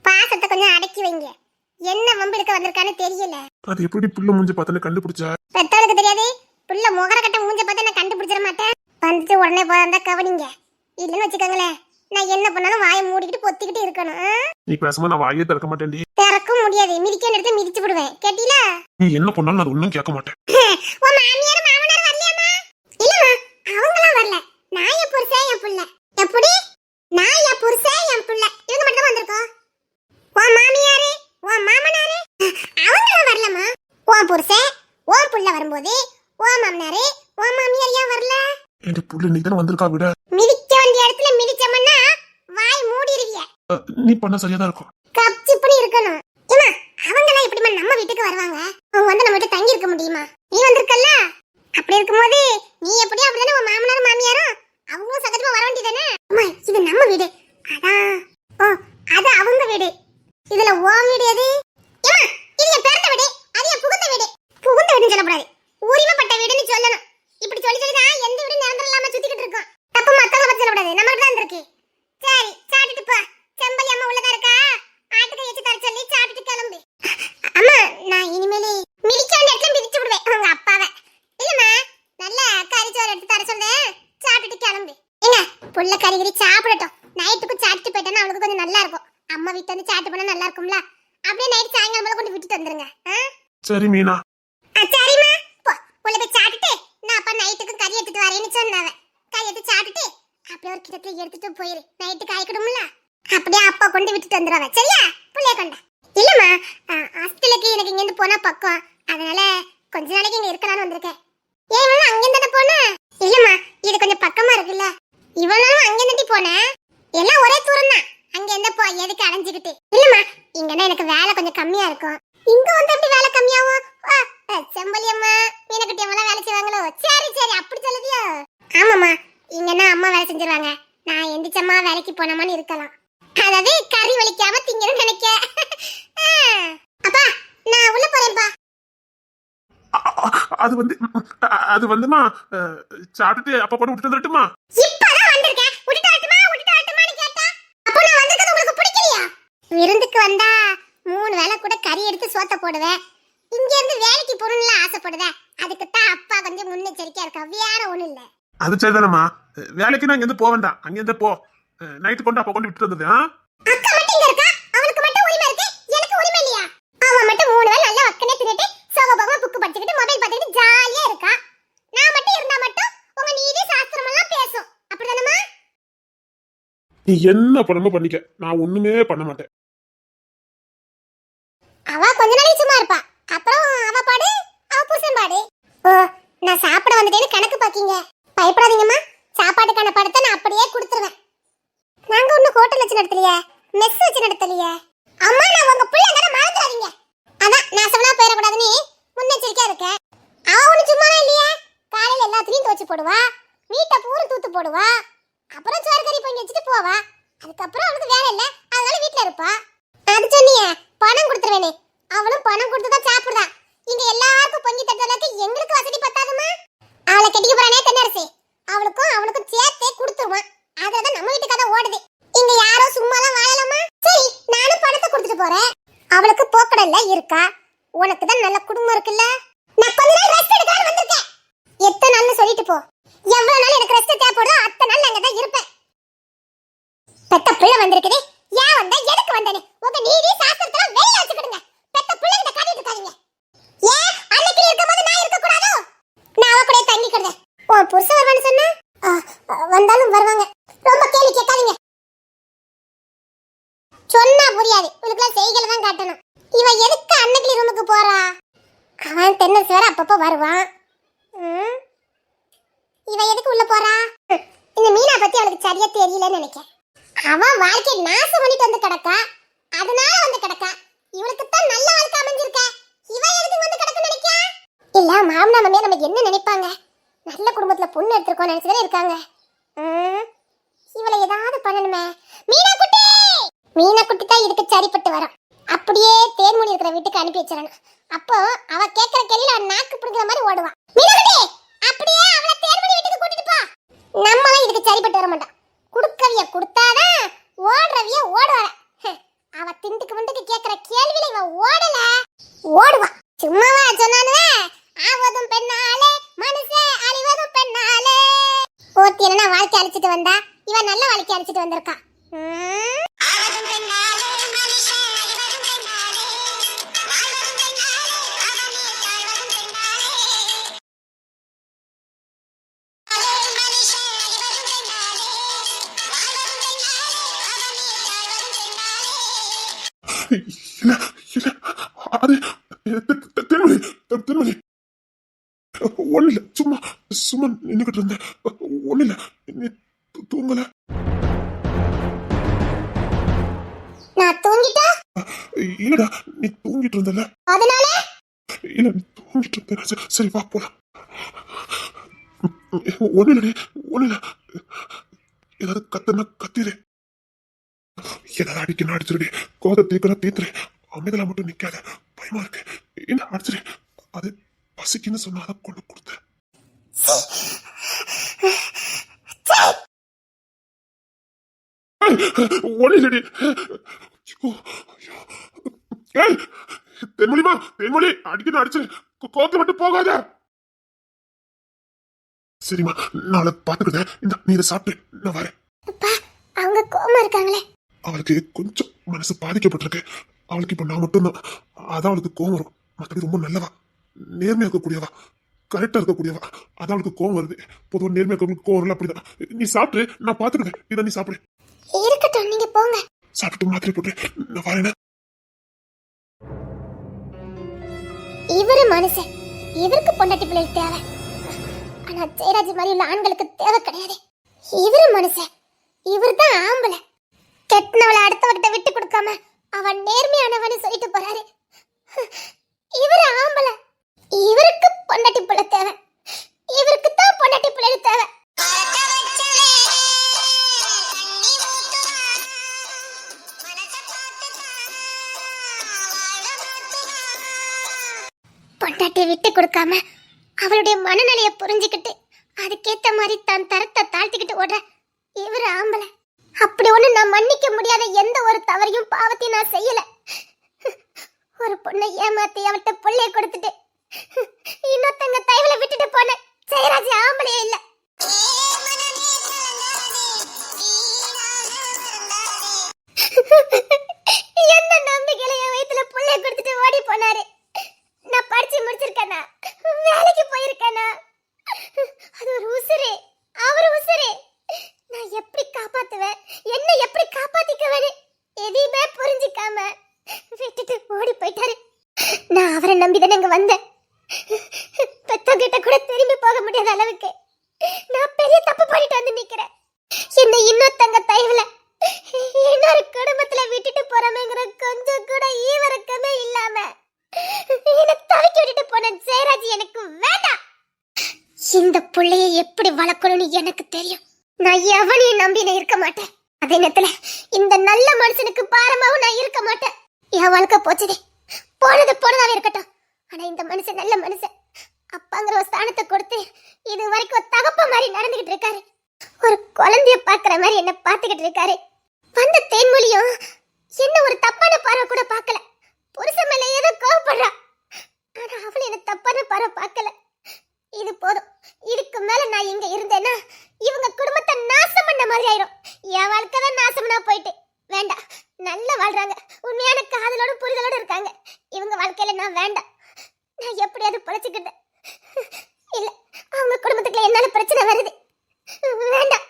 பாசத்தை கொஞ்சம் அடக்கி வைங்க, என்ன வம்பிழுக்க வந்திருக்கான்னு தெரியல. அது எப்படி புள்ள மூஞ்ச பார்த்தனே கண்டுபிடிச்சா? பெத்தவளுக்கு தெரியாது, புள்ள முகர கட்ட மூஞ்ச பார்த்து நான் கண்டுபிடிச்சிட மாட்டேன். வந்துட்டு உடனே போறதா கவனிங்க, இல்லன்னு வச்சுக்கோங்களேன் நான் என்ன பண்ணாலும் வாயை மூடிக்கிட்டு பொத்திக்கிட்டு இருக்கணும். நீ பேசாம நான் வாயே திறக்க மாட்டேன்டி. திறக்க முடியாது, மிதிக்க எடுத்து மிதிச்சு விடுவேன், கேட்டீல? நீ என்ன பண்ணாலும் நான் ஒன்னும் கேட்க மாட்டேன். உன் மாமியார் மாமனார் வரலையாமா? இல்லம்மா, அவங்களாம் வரல. நான் என் புருஷன் என் புள்ள. எப்படி? நான் என் புருஷன் என் புள்ள இவங்க மட்டும் வந்திருக்கோம். உன் மாமியாரு உன் மாமனாரு அவங்களாம் வரலம்மா. உன் புருஷன் உன் புள்ள வரும்போது உன் மாமனாரு உன் மாமியார் ஏன் வரல? என் புள்ள நீ தானே வந்திருக்கா விட. மிதிக்க வேண்டிய இடத்துல மிதிச்சோம்னா வாய் மூடிடுவிய. நீ பண்ண சரியாதான் இருக்கும். கப்சிப்புன்னு இருக்கணும். ஏமா அவங்கலாம் எப்படிமா நம்ம வீட்டுக்கு வருவாங்க? அவங்க வந்து நம்ம வீட்டு தங்கி இருக்க முடியுமா? நீ வந்திருக்கல்ல, அப்படி இருக்கும்போது நீ எப்படியா அப்படிதானே உன் மாமனார் மாமியாரும் அவங்களும் சகஜமா வர வேண்டியதானே? அம்மா இது நம்ம வீடு, அதான். ஓ அது அவங்க வீடு, இதுல உன் வீடு எது? ஏமா இது என் பிறந்த வீடு, அது என் புகுந்த வீடு. புகுந்த வீடுன்னு சொல்லக்கூடாது, உரிமைப்பட்ட வீடுன்னு சொல்லணும். இப்படி சொல்லி தான் எந்த வீடு நிரந்தரம் இல்லாம சுத்திக்கிட்டு இருக்கோம். தப்பு மத்தவங்க பத்தி சொல்லக்கூடாது, நம்ம தான் இருக்கு. சரி சாப்பிட்டுட்டு போ. செம்பலி அம்மா உள்ளதா இருக்கா? ஆட்டுக்கு வச்சு தர சொல்லி சாப்பிட்டுட்டு கிளம்பு. அம்மா நான் இனிமேல் மிதிக்க வேண்டிய இடத்துல மிதிச்சு விடுவேன் உங்க அப்பாவை. இல்லம்மா நல்ல கறிச்சோறு எடுத்து தர சொல்றேன், சாப்பிட்டுட்டு கிளம்பு. ஏங்க புள்ள கறிகறி சாப்பிடட்டும், நைட்டுக்கு சாப்பிட்டு போயிட்டேன்னா அவளுக்கு கொஞ்சம் நல்லா இருக்கும். அம்மா வீட்டு வந்து சாப்பிட்டு போனா நல்லா இருக்கும்ல. அப்படியே நைட் சாயங்காலம் கொண்டு விட்டுட்டு வந்துருங்க. சரி மீனா. சரிம்மா போ, உள்ள போய் சாப்பிட்டுட்டு நான் அப்பா நைட்டுக்கு கறி எடுத்துட்டு வரேன்னு சொன்னாவ. கறி எடுத்து சாப்பிட்டுட்டு அப்படியே ஒரு கிடத்துல எடுத்துட்டு போயிரு, நைட்டு காய்க்கணும்ல. அப்படியே அப்பா கொண்டு விட்டுட்டு வந்துடுவ, சரியா? புள்ளைய கொண்ட. இல்லம்மா ஹாஸ்டலுக்கு எனக்கு இங்க இருந்து போனா பக்கம், அதனால கொஞ்ச நாளைக்கு இங்க இருக்கலாம்னு வந்திருக்கேன். ஏன் இவனும் அங்க இருந்து போன? இல்லம்மா இது கொஞ்சம் பக்கமா இருக்குல்ல, இவனும் அங்க இருந்து போனேன். எல்லாம் ஒரே தூரம் தான், அங்க எந்த போ எதுக்கு அடைஞ்சுக்கிட்டு. இல்லம்மா இங்கன்னா எனக்கு வேலை கொஞ்சம் கம்மியா இருக்கும், இங்க வந்து எப்படி வேலை கம்மியாவும்? செம்பலி அம்மா மீனக்கட்டி அம்மா வேலை செய்வாங்களோ? சரி சரி அப்படி சொல்லுதியோ? ஆமாம்மா இங்கன்னா அம்மா வேலை செஞ்சிருவாங்க, நான் எந்திரிச்சம்மா வேலைக்கு போனோமான்னு இருக்கலாம். அதாவது கறி வலிக்காம திங்கணும்னு நினைக்க. அப்பா நான் உள்ள போறேன்ப்பா. அது வந்துமா சாப்பிட்டுட்டு அப்பா போட்டு விட்டுட்டு வந்துட்டுமா? இப்பதான் வந்திருக்கேன், விட்டுட்டு வரட்டுமான்னு கேட்டா அப்போ நான் வந்திருக்கிறது உங்களுக்கு பிடிக்கலையா? விருந்துக்கு வந்தா 3 வேளை கூட கறி எடுத்து சோத்த போடுவேன், இங்க இருந்து வேலைக்கு போகணும்னு ஆசைப்படுவேன். அதுக்கு தான் அப்பா கொஞ்சம் முன்னெச்சரிக்கையா இருக்கா, வேற ஒண்ணும் இல்ல. அது சரிதானம்மா, வேலைக்கு நான் இங்க இருந்து போக வேண்டாம், அங்க இருந்து போ. நைட்டு கொண்டு அப்பா கொண்டு விட்டுட்டு வந்தது. அக்கா மட்டும் இங்க இருக்கா, அவளுக்கு மட்டும் உரிமை இருக்கு, எனக்கு உரிமை இல்லையா? அவன் மட்டும் 3 வேளை நல்லா வக்கனே தின்னுட்டு சோகபோகமா புக்கு படிச்சுக்கிட்டு மொபைல் பார்த்துக்கிட்டு ஜாலியா இருக்கா. நான் மட்டும் இருந்தா மட்டும் உங்க நீதி சாஸ்திரம் எல்லாம் பேசும், அப்படிதானம்மா? நீ என்ன பண்ணணுமோ பண்ணிக்க, நான் ஒண்ணுமே பண்ண மாட்டேன். அவ கொஞ்ச நாளைக்கு சும்மா இருப்பா, அப்புறம் அவ பாடு அவ புருஷன் பாடு. ஓ நான் சாப்பிட வந்துட்டேன்னு கணக்கு பாக்கீங்க, பயப்படாதீங்கம்மா. சாப்பாட்டுக்கான படத்தை நான் அப்படியே கொடுத்துருவேன். நாங்க ஒன்னும் ஹோட்டல் வச்சு நடத்தலையே, மெஸ் வச்சு நடத்தலையே. அம்மா நான் உங்க பிள்ளைங்க மறந்துடாதீங்க, அதான் நான் சொன்னா போயிடக்கூடாதுன்னு முன்னெச்சரிக்கையா இருக்கேன். அவ ஒண்ணு சும்மாவே இல்லையே, காலையில எல்லாத்துலயும் துவச்சு போடுவா, வீட்டை பூரா தூத்து போடுவா, அப்புறம் சோறு கறி பொங்கி வச்சுட்டு போவா. அதுக்கப்புறம் அவளுக்கு வேலை இல்ல, அதனால வீட்டுல இருப்பா. அது சொன்னீங்க பணம் கொடுத்துருவேனே, அவளும் பணம் கொடுத்துதான் சாப்பிடுறா. இங்க எல்லாருக்கும் பொங்கி தட்டலக்கு எங்களுக்கு வசதி பத்தாதுமா. அவளை கட்டிக்க போறானே தென்னரசி, அவளுக்கும் சேர்த்தே கொடுத்துருவான். அதுலதான் நம்ம வீட்டு கதை ஓடுது. இங்க யாரும் சும்மாலாம் வாழலாமா? சரி நானும் பணத்தை கொடுத்துட்டு போறேன், அவளுக்கு போக்கடல்ல இருக்கா, உனக்கு தான் நல்ல குடும்பம் இருக்குல்ல. நான் கொஞ்ச நாள் ரெஸ்ட் எடுக்கலாம்னு வந்திருக்கேன். எத்தனை நாள்னு சொல்லிட்டு போ, எவ்வளவு நாள் எனக்கு ரெஸ்ட் தேவைப்படுதோ அத்தனை நாள் அங்க தான் இருப்பேன். பெத்த பிள்ளை வந்திருக்குது, ஏன் வந்த எதுக்கு வந்தேன்னு உங்க நீதி சாஸ்திரத்துல வெளிய வச்சுக்கிடுங்க. பெத்த பிள்ளைகிட்ட காட்டிட்டு இருக்காதீங்க. ஏன் அன்னைக்கு இருக்கும்போது நான் இருக்க கூடாதோ? நான் அவ கூட தங்கிக்கிறேன். ஓ புருஷன் வருவான்னு சொன்னா வந்தாலும் வருவாங்க, ரொம்ப கேள்வி கேட்காதீங்க. சொன்னா புரியாது, உங்களுக்குலாம் செய்களை தான் காட்டணும். இவ எதுக்கு அன்னைக்கு ரூமுக்கு போறா? அவன் தென்னரசி வேற அப்பப்போ வருவான். இவ எதுக்கு உள்ள போறா? இந்த மீனா பத்தி அவளுக்கு சரியா தெரியலன்னு நினைக்கிறேன். அவ வாழ்க்கை நாசம் பண்ணிட்டு வந்து கிடக்கா, அதனால வந்து கிடக்கா. இவளுக்கு தான் நல்ல வாழ்க்கை அமைஞ்சிருக்க. இவ எதுக்கு வந்து கிடக்கு நினைக்கா? இல்ல மாமனா மாமியா நம்ம என்ன நினைப்பாங்க? நல்ல குடும்பத்துல பொண்ணு எடுத்துக்கோ நினைச்சுதானே இருக்காங்க. இவளை ஏதாவது பண்ணணுமே. மீனா குட்டி தான் இதுக்கு சரிப்பட்டு வரும். அப்படியே தேன்மொழி இருக்கிற வீட்டுக்கு அனுப்பி வச்சிடணும். அப்போ அவ கேட்கிற கேள்வியில நாக்கு பிடிக்கிற மாதிரி ஓடுவா. மீனா குட்டி அப்படியே அவளை தேன்மொழி வீட்டுக்கு கூட்டிட்டு போ. நம்மலாம் இதுக்கு சரிப்பட்டு வர மாட்டான். குடுக்கவிய கொடுத்தாதான் ஓடுறவிய ஓடுவாள. அவ திண்டுக்கு முண்டுக்கு கேட்கிற கேள்வியில இவ ஓடல ஓடுவா. சும்மாவா சொன்னானுவே ஆவதும் பெண்ணாலே மனசே அழிவதும் பெண்ணாலே. போத்தி என்ன வாழ்க்கை அழிச்சிட்டு வந்தா இவ நல்ல வாழ்க்கை அழிச்சிட்டு வந்திருக்கா. இல்ல இல்ல அது தென்மொழி தென்மொழி ஒண்ணு இல்ல சும்மா சும்மா நின்னுகிட்டு இருந்தேன். ஒண்ணு இல்ல நீ தூங்கல. நான் தூங்கிட்டா? இல்லடா நீ தூங்கிட்டு இருந்தல. அதனால இல்ல நீ தூங்கிட்டு இருந்த. சரி வா போலாம். ஒண்ணு இல்லடி ஒண்ணு இல்ல. ஏதாவது கத்துனா கத்திரு. ஏதாவது அடிக்கணும் அடிச்சிருடி. கோதை தீக்கிற தீத்துரு. அமைதலா மட்டும் நிக்காத. பயமா இருக்கு. என்ன அடிச்சிரு. அது பசிக்குன்னு சொன்னா அதை கொண்டு கொடுத்த. ஒண்ணு இல்லடி. தென்மொழிமா தென்மொழி அடிக்கணும் அடிச்சிரு. கோத்தை மட்டும் போகாத. சரிம்மா நாளை பாத்துக்கிட்டேன். இந்த நீ இதை சாப்பிட்டு நான் வரேன். அவங்க கோமா இருக்காங்களே. அவளுக்கு கொஞ்சம் மனசு பாதிக்கப்பட்டிருக்கு. அவளுக்கு இப்ப நான் மட்டும்தான். அதான் அவளுக்கு கோவம் வரும். மற்றபடி ரொம்ப நல்லவா, நேர்மையா இருக்கக்கூடியவா, கரெக்டா இருக்கக்கூடியவா. அதான் அவளுக்கு கோவம் வருது. பொதுவாக நேர்மையா இருக்கவங்களுக்கு கோவம் வரல. அப்படிதான். நீ சாப்பிட்டு நான் பாத்துக்கிறேன். இதை நீ சாப்பிடு. இருக்கட்டும் நீங்க போங்க. சாப்பிட்டு மாத்திரை போட்டு நான் வரேன். இவரு மனுஷன். இவருக்கு பொண்டாட்டி பிள்ளைகள் தேவை. ஆனா ஜெயராஜ் மாதிரி உள்ள ஆண்களுக்கு தேவை கிடையாது. இவரு மனுஷன். இவர் தான் ஆம்பளை. கெட்டனவளை அடுத்தவகிட்ட விட்டு கொடுக்காம அவன் நேர்மையானவன்னு சொல்லிட்டு போறாரு. இவரு ஆம்பளை. இவருக்கு பொண்டாட்டி பிள்ளை தேவை. இவருக்கு தான் பொண்டாட்டி பிள்ளை தேவை. பொண்டாட்டியை விட்டு கொடுக்காம அவளுடைய மனநிலையை புரிஞ்சுக்கிட்டு அதுக்கேத்த மாதிரி தன் தரத்தை தாழ்த்திக்கிட்டு ஓடுற இவரு ஆம்பளை. அப்படி ஒண்ணு நான் மன்னிக்க முடியாத எந்த ஒரு தவறையும் பாவத்தையும் நான் செய்யல. ஒரு பொண்ணை ஏமாத்தி அவட்ட பிள்ளைய கொடுத்துட்டு இன்னொருத்தங்க தயவுல விட்டுட்டு போன ஜெயராஜ் ஆம்பளையே இல்ல. என்ன நம்பிக்கையில என் வயித்துல பிள்ளைய கொடுத்துட்டு ஓடி போனாரு. நான் படிச்சு முடிச்சிருக்கேனா, வேலைக்கு போயிருக்கேனா, அது ஒரு உசுரு. அவரு உசுரு. நான் எப்படி காப்பாத்துவேன், என்ன எப்படி காப்பாத்திக்குவேன்னு எதையுமே புரிஞ்சுக்காம விட்டுட்டு ஓடி போயிட்டாரு. நான் அவரை நம்பிதானே இங்க வந்தேன். பெத்தவங்கிட்ட கூட திரும்பி போக முடியாத அளவுக்கு நான் பெரிய தப்பு பண்ணிட்டு வந்து நிக்கிறேன். என்ன இன்னொருத்தங்க தயவுல இன்னொரு குடும்பத்துல விட்டுட்டு போறமேங்கிற கொஞ்சம் கூட ஈவரக்கமே இல்லாம என்ன தவிக்க விட்டுட்டு போன ஜெயராஜ் எனக்கு வேண்டாம். இந்த பிள்ளைய எப்படி வளர்க்கணும்னு எனக்கு தெரியும். நான் எவனையும் நம்பி நான் இருக்க மாட்டேன். அதே நேரத்துல இந்த நல்ல மனுஷனுக்கு பாரமாவும் நான் இருக்க மாட்டேன். என் வாழ்க்கை போச்சதே போனது போனதாவே இருக்கட்டும். ஆனா இந்த மனுஷன் நல்ல மனுஷன். அப்பாங்கிற ஒரு ஸ்தானத்தை கொடுத்து இது வரைக்கும் ஒரு தகப்ப மாதிரி நடந்துகிட்டு இருக்காரு. ஒரு குழந்தைய பாக்குற மாதிரி என்ன பாத்துக்கிட்டு இருக்காரு. வந்த தேன்மொழியும் என்ன ஒரு தப்பான பார்வை கூட பார்க்கல. புருஷன் மேல ஏதோ கோவப்படுறா. ஆனா அவளை என்ன தப்பான பார்வை பார்க்கல. இது போதும். இதுக்கு மேல நான் இங்க இருந்தேன்னா இவங்க குடும்பத்தை நாசம் பண்ண மாதிரி ஆயிரும். என் வாழ்க்கை தான் நாசம்னா போயிட்டு வேண்டாம். நல்லா வாழ்றாங்க, உண்மையான காதலோட புரிதலோட இருக்காங்க. இவங்க வாழ்க்கையில நான் வேண்டாம். நான் எப்படியாவது பொழைச்சுக்கிட்டேன். இல்ல அவங்க குடும்பத்துக்குள்ள என்னால பிரச்சனை வருது. வேண்டாம்.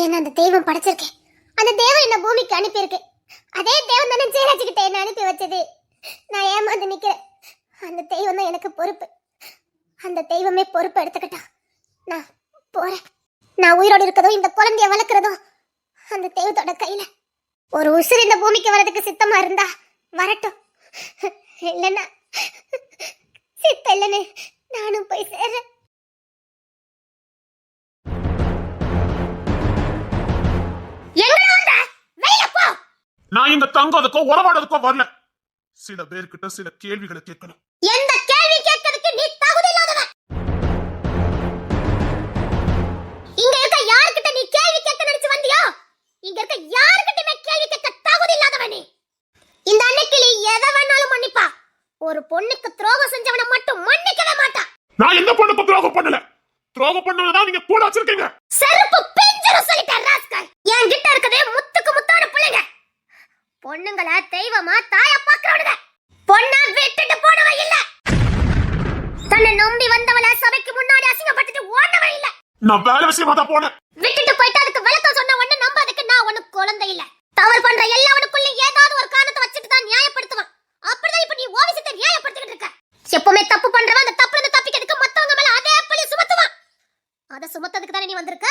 என்ன அந்த தெய்வம் படைச்சிருக்கேன். அந்த தெய்வம் என்ன பூமிக்கு அனுப்பியிருக்கு. அதே தெய்வம் தானே ஜெயராஜ் கிட்ட என்ன அனுப்பி வச்சது. நான் ஏமாந்து நிக்கிறேன். அந்த தெய்வம் தான் எனக்கு பொறுப்பு. அந்த தெய்வமே பொறுப்பு எடுத்துக்கிட்டா நான் போறேன். நான் உயிரோடு இருக்கதும் இந்த குழந்தைய வளர்க்கறதும் அந்த தெய்வத்தோட கையில. ஒரு உசுர் இந்த பூமிக்கு வர்றதுக்கு சித்தமா இருந்தா வரட்டும், இல்லைன்னா சித்த இல்லைன்னு நானும் போய் சேர்றேன். நான் இங்க தங்காதக்கோ உறவாடதுக்கோ வரல. சில பேர்கிட்ட சில கேள்விகளை கேட்கணும். எந்த கேள்வி கேட்கிறதுக்கு நீ தகுதி இல்லாதவன். இங்க இருக்க யார்கிட்ட நீ கேள்வி கேட்க நினைச்சு வந்தியோ, இங்க இருக்க யார்கிட்டயுமே கேள்வி கேட்க தகுதி இல்லாதவன் நீ. இந்த அன்னைக்கிளி எதை வேணாலும் மன்னிப்பா, ஒரு பொண்ணுக்கு துரோகம் செஞ்சவனை மட்டும் மன்னிக்கவே மாட்டா. நான் எந்த பொண்ணுக்கு துரோகம் பண்ணல. துரோகம் பண்ணதான் நீங்க கூட வச்சிருக்கீங்க. செருப்பு பிஞ்சிர சொல்லிட்டேன் ராஸ்கல். என்கிட்ட இருக்கதே முத்துக்கு முத்தான பிள்ளைங்க. பொண்ணுங்களை தெய்வமா தாயா பாக்குறவனுங்க. பொண்ணை விட்டுட்டு போனவ இல்ல. தன்னை நம்பி வந்தவள சபைக்கு முன்னாடி அசிங்கப்பட்டுட்டு ஓடவ இல்ல. நான் வேலை விஷயமா தான் போனேன். விட்டுட்டு போயிட்டு அதுக்கு விளக்கம் சொன்ன உடனே நம்பாததுக்கு நான் ஒண்ணு குழந்தை இல்ல. தவறு பண்ற எல்லாவனுக்குள்ளே ஏதாவது ஒரு காரணத்தை வச்சுட்டு தான் நியாயப்படுத்துவான். அப்படிதான் இப்ப நீ ஓவிசத்தை நியாயப்படுத்திட்டு இருக்க. எப்பவுமே தப்பு பண்றவன் அந்த தப்புல இருந்து தப்பிக்கிறதுக்கு மத்தவங்க மேல அதே பழி சுமத்துவான். அத சுமத்ததுக்கு தானே நீ வந்திருக்க.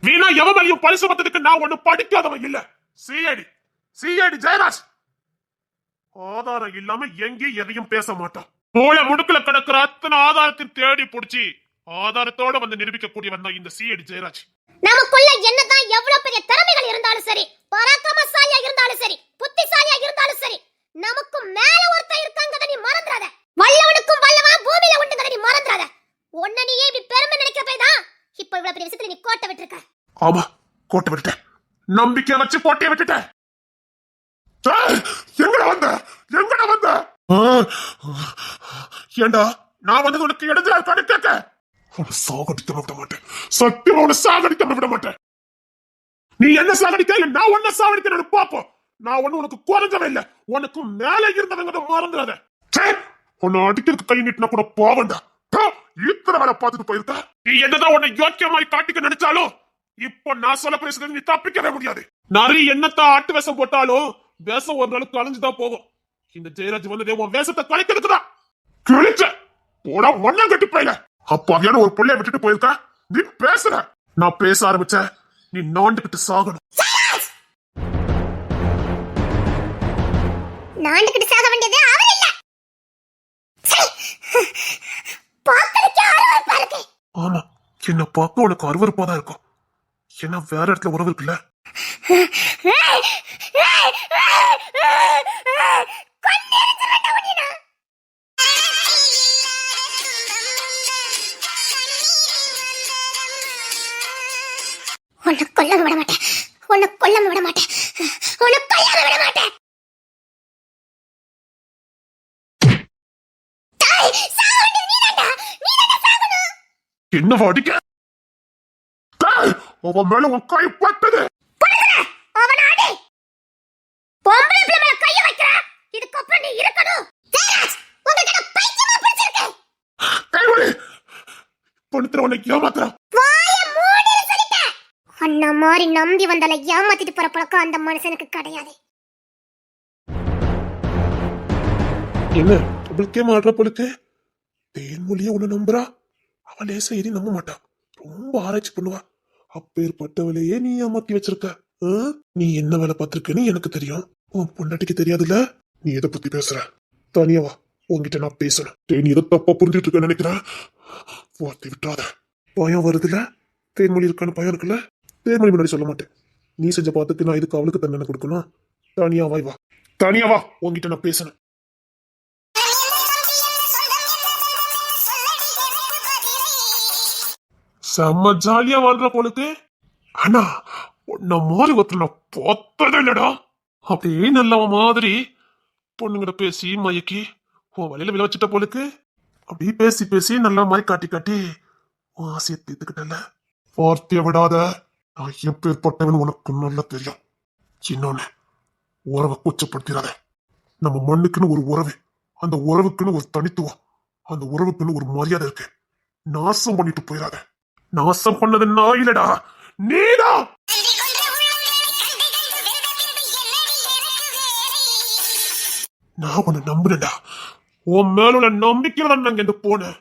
வீணா எவமையும் பழி சுமத்ததுக்கு நான் ஒண்ணு படிக்காதவன் இல்ல. சிஐடி ஜெயராஜ் ஆதாரம் இல்லாம எங்கேயும் எதையும் பேச மாட்டான். மூளை முடுக்குல கிடக்கிற அத்தனை ஆதாரத்தையும் தேடி புடிச்சு ஆதாரத்தோட வந்து நிரூபிக்க கூடியவன் தான் இந்த சிஐடி ஜெயராஜ். நமக்குள்ள என்னதான் எவ்வளவு பெரிய திறமைகள் இருந்தாலும் சரி, பராக்கிரமசாலியா இருந்தாலும் சரி, புத்திசாலியா இருந்தாலும் சரி, நமக்கு மேல ஒருத்தன் இருக்காங்கத நீ மறந்துறாத. வல்லவனுக்கும் வல்லவன் பூமியில உண்டுங்கத நீ மறந்துறாத. ஒன்ன நீ ஏன் பெருமை நினைக்க போய்தான் இப்ப இவ்வளவு பெரிய விஷயத்துல நீ கோட்டை விட்டுருக்க. ஆமா, கோட்டை விட்டுட்டேன். நம்பிக்கை வச்சு கோட்டையை விட்டுட்டேன். எங்கடா வந்த ஏண்டா நான் வந்து உனக்கு இடத்துல இருக்கான்னு கேட்க. உன்னை சாகடிக்க விட மாட்டேன். சத்தியமா உன்னை சாகடிக்க விட மாட்டேன். நீ என்ன சாகடிக்க இல்ல நான் உன்னை சாகடிக்க பாப்போம். நான் ஒண்ணு உனக்கு குறைஞ்சவே இல்ல. உனக்கு மேல இருந்தவங்க மறந்துடாத. உன்னை அடிக்கிறதுக்கு கை நீட்டினா கூட போவண்டா. இத்தனை வேலை பார்த்துட்டு போயிருக்க. நீ என்னதான் உன்னை யோக்கியமாய் காட்டிக்க நினைச்சாலும் இப்ப நான் சொல்ல பேசுறது நீ தப்பிக்கவே முடியாது. நிறைய என்னத்தான் ஆட்டு வேஷம் போட்டாலும் வேஷம் ஒரு நாளுக்கு கலைஞ்சுதான் போகும். இந்த ஜெயராஜ் வந்ததே உன் வேஷத்தை கலைக்கிறதுக்குதான். கிழிச்ச போடா மண்ணம் கட்டி போயில. அப்ப அவையான ஒரு பிள்ளைய விட்டுட்டு போயிருக்க. நீ பேசுற. நான் பேச ஆரம்பிச்ச நீ நாண்டுகிட்டு சாகணும். நாண்டுகிட்டு சாக வேண்டியது அவர் இல்ல. பாக்கறதுக்கு அருவருப்பா இருக்கு. ஆமா, என்ன பார்க்க உனக்கு அருவருப்பாதான் இருக்கும். ஏன்னா வேற இடத்துல உறவு இருக்குல்ல. உன்னை கொல்லாம விட மாட்டேன். உன்னை கொல்லாம விட மாட்டேன். உன்னை கொல்லாம விட மாட்டேன். என்ன வாடிக்க அவன் மேல உன் கை பட்டது. அண்ணா மாதிரி நம்பி வந்தால ஏமாத்திட்டு போற பழக்கம் அந்த மனுஷனுக்கு கிடையாது. என்ன அவளுக்கே மாடுற பொழுது தேன்மொழிய உன்னை நம்புறா. அவன் லேசா ஏறி நம்ப மாட்டான். ரொம்ப ஆராய்ச்சி பண்ணுவா. அப்பேற்பட்டவளையே நீ ஏமாத்தி வச்சிருக்க. நீ என்ன வேலை பார்த்திருக்கன்னு எனக்கு தெரியும். உன் பொண்டாட்டிக்கு தெரியாதுல்ல. நீ எதை பத்தி பேசுற? தனியா வா, உன்கிட்ட நான் பேசணும். நீ எதை தப்பா புரிஞ்சுட்டு இருக்க நினைக்கிறேன். வார்த்தை விட்டாத. பயம் வருதுல. தேன்மொழி இருக்கான்னு பயம் இருக்குல்ல. தேன்மொழி முன்னாடி சொல்ல மாட்டேன். நீ செஞ்ச பார்த்துக்கு நான் இதுக்கு அவளுக்கு தண்டனை கொடுக்கணும். தனியா வா, தனியா வா, உன்கிட்ட நான் பேசணும். செம்ம ஜாலியா வாழ்ற போலுக்கு. ஆனா உன்ன மாதிரி ஒருத்தர் நான் பார்த்ததே இல்லடா. அப்படியே நல்லவ மாதிரி பொண்ணுங்கிட்ட பேசி மயக்கி உன் வழியில விழ வச்சுட்ட போலுக்கு. அப்படியே பேசி பேசி நல்ல மாதிரி காட்டி காட்டி உன் ஆசையை தீர்த்துக்கிட்டல. வார்த்தைய விடாத. நான் எப்பேற்பட்டவன் உனக்கு நல்லா தெரியும். இன்னொன்னு, உறவை கூச்சப்படுத்திடாத. நம்ம மண்ணுக்குன்னு ஒரு உறவு, அந்த உறவுக்குன்னு ஒரு தனித்துவம், அந்த உறவுக்குன்னு ஒரு மரியாதை இருக்கு. நாசம் பண்ணிட்டு போயிடாத. நாசம் பண்ணது நான் இல்லடா, நீடா. நான் உன்னை நம்புறேன்டா. உன் மேல உள்ள நம்பிக்கையில தான் நாங்க இங்க போனேன்.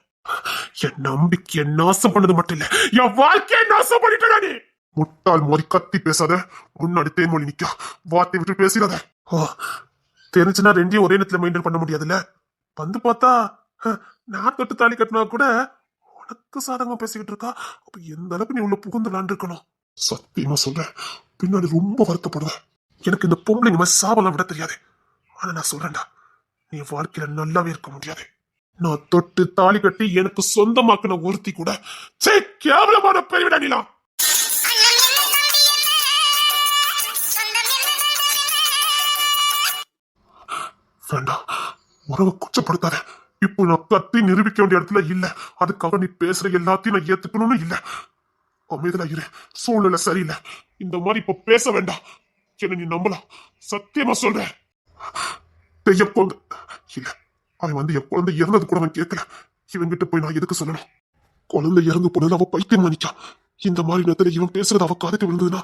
என் நம்பிக்கையை நாசம் பண்ணது மட்டும் இல்ல, என் வாழ்க்கையை நாசம் பண்ணிட்டா நீ. முட்டாள் மாதிரி கத்தி பேசாத. முன்னாடி தேன்மொழி நிக்க, வார்த்தை விட்டு பேசிடாத. தெரிஞ்சுன்னா ரெண்டையும் ஒரே நேரத்துல மெயின்டைன் பண்ண முடியாதுல்ல. வந்து பார்த்தா நான் தொட்டு தாலி கட்டினா கூட உனக்கு சாதகமா பேசிக்கிட்டு இருக்கா. அப்ப எந்த அளவுக்கு நீ உள்ள புகுந்து விளாண்டுருக்கணும். சத்தியமா சொல்றேன், பின்னாடி ரொம்ப வருத்தப்படுவேன். எனக்கு இந்த பொம்பளை இந்த மாதிரி சாபெல்லாம் விட தெரியாது. ஆனா நான் சொல்றேன்டா, நீ வாழ்க்கையில நல்லாவே இருக்க முடியாது. நான் தொட்டு தாலி கட்டி எனக்கு சொந்தமாக்குன ஒருத்தி கூட கேவலமான பெருவிடா நீலா. வேண்டாம், உறவை குச்சப்படுத்தாத. இப்போ நான் கத்தி நிரூபிக்க வேண்டிய இடத்துல இல்ல. அதுக்காக நீ பேசுற எல்லாத்தையும் நான் ஏத்துக்கணும்னு இல்ல. அமைதியா இரு, சூழ்நிலை சரியில்லை. இந்த மாதிரி இப்ப பேச வேண்டாம். என்ன நீ நம்பலாம், சத்தியமா சொல்றேன். என் குழந்தை இல்ல, அவன் வந்து என் குழந்தை இறந்தது கூட அவன் கேட்கல. இவன்கிட்ட போய் நான் எதுக்கு சொல்லணும்? குழந்தை இறந்து போனது அவ பைத்தியம் நினைச்சா. இந்த மாதிரி நேரத்துல இவன் பேசுறது அவ காதுக்கு விழுந்ததுன்னா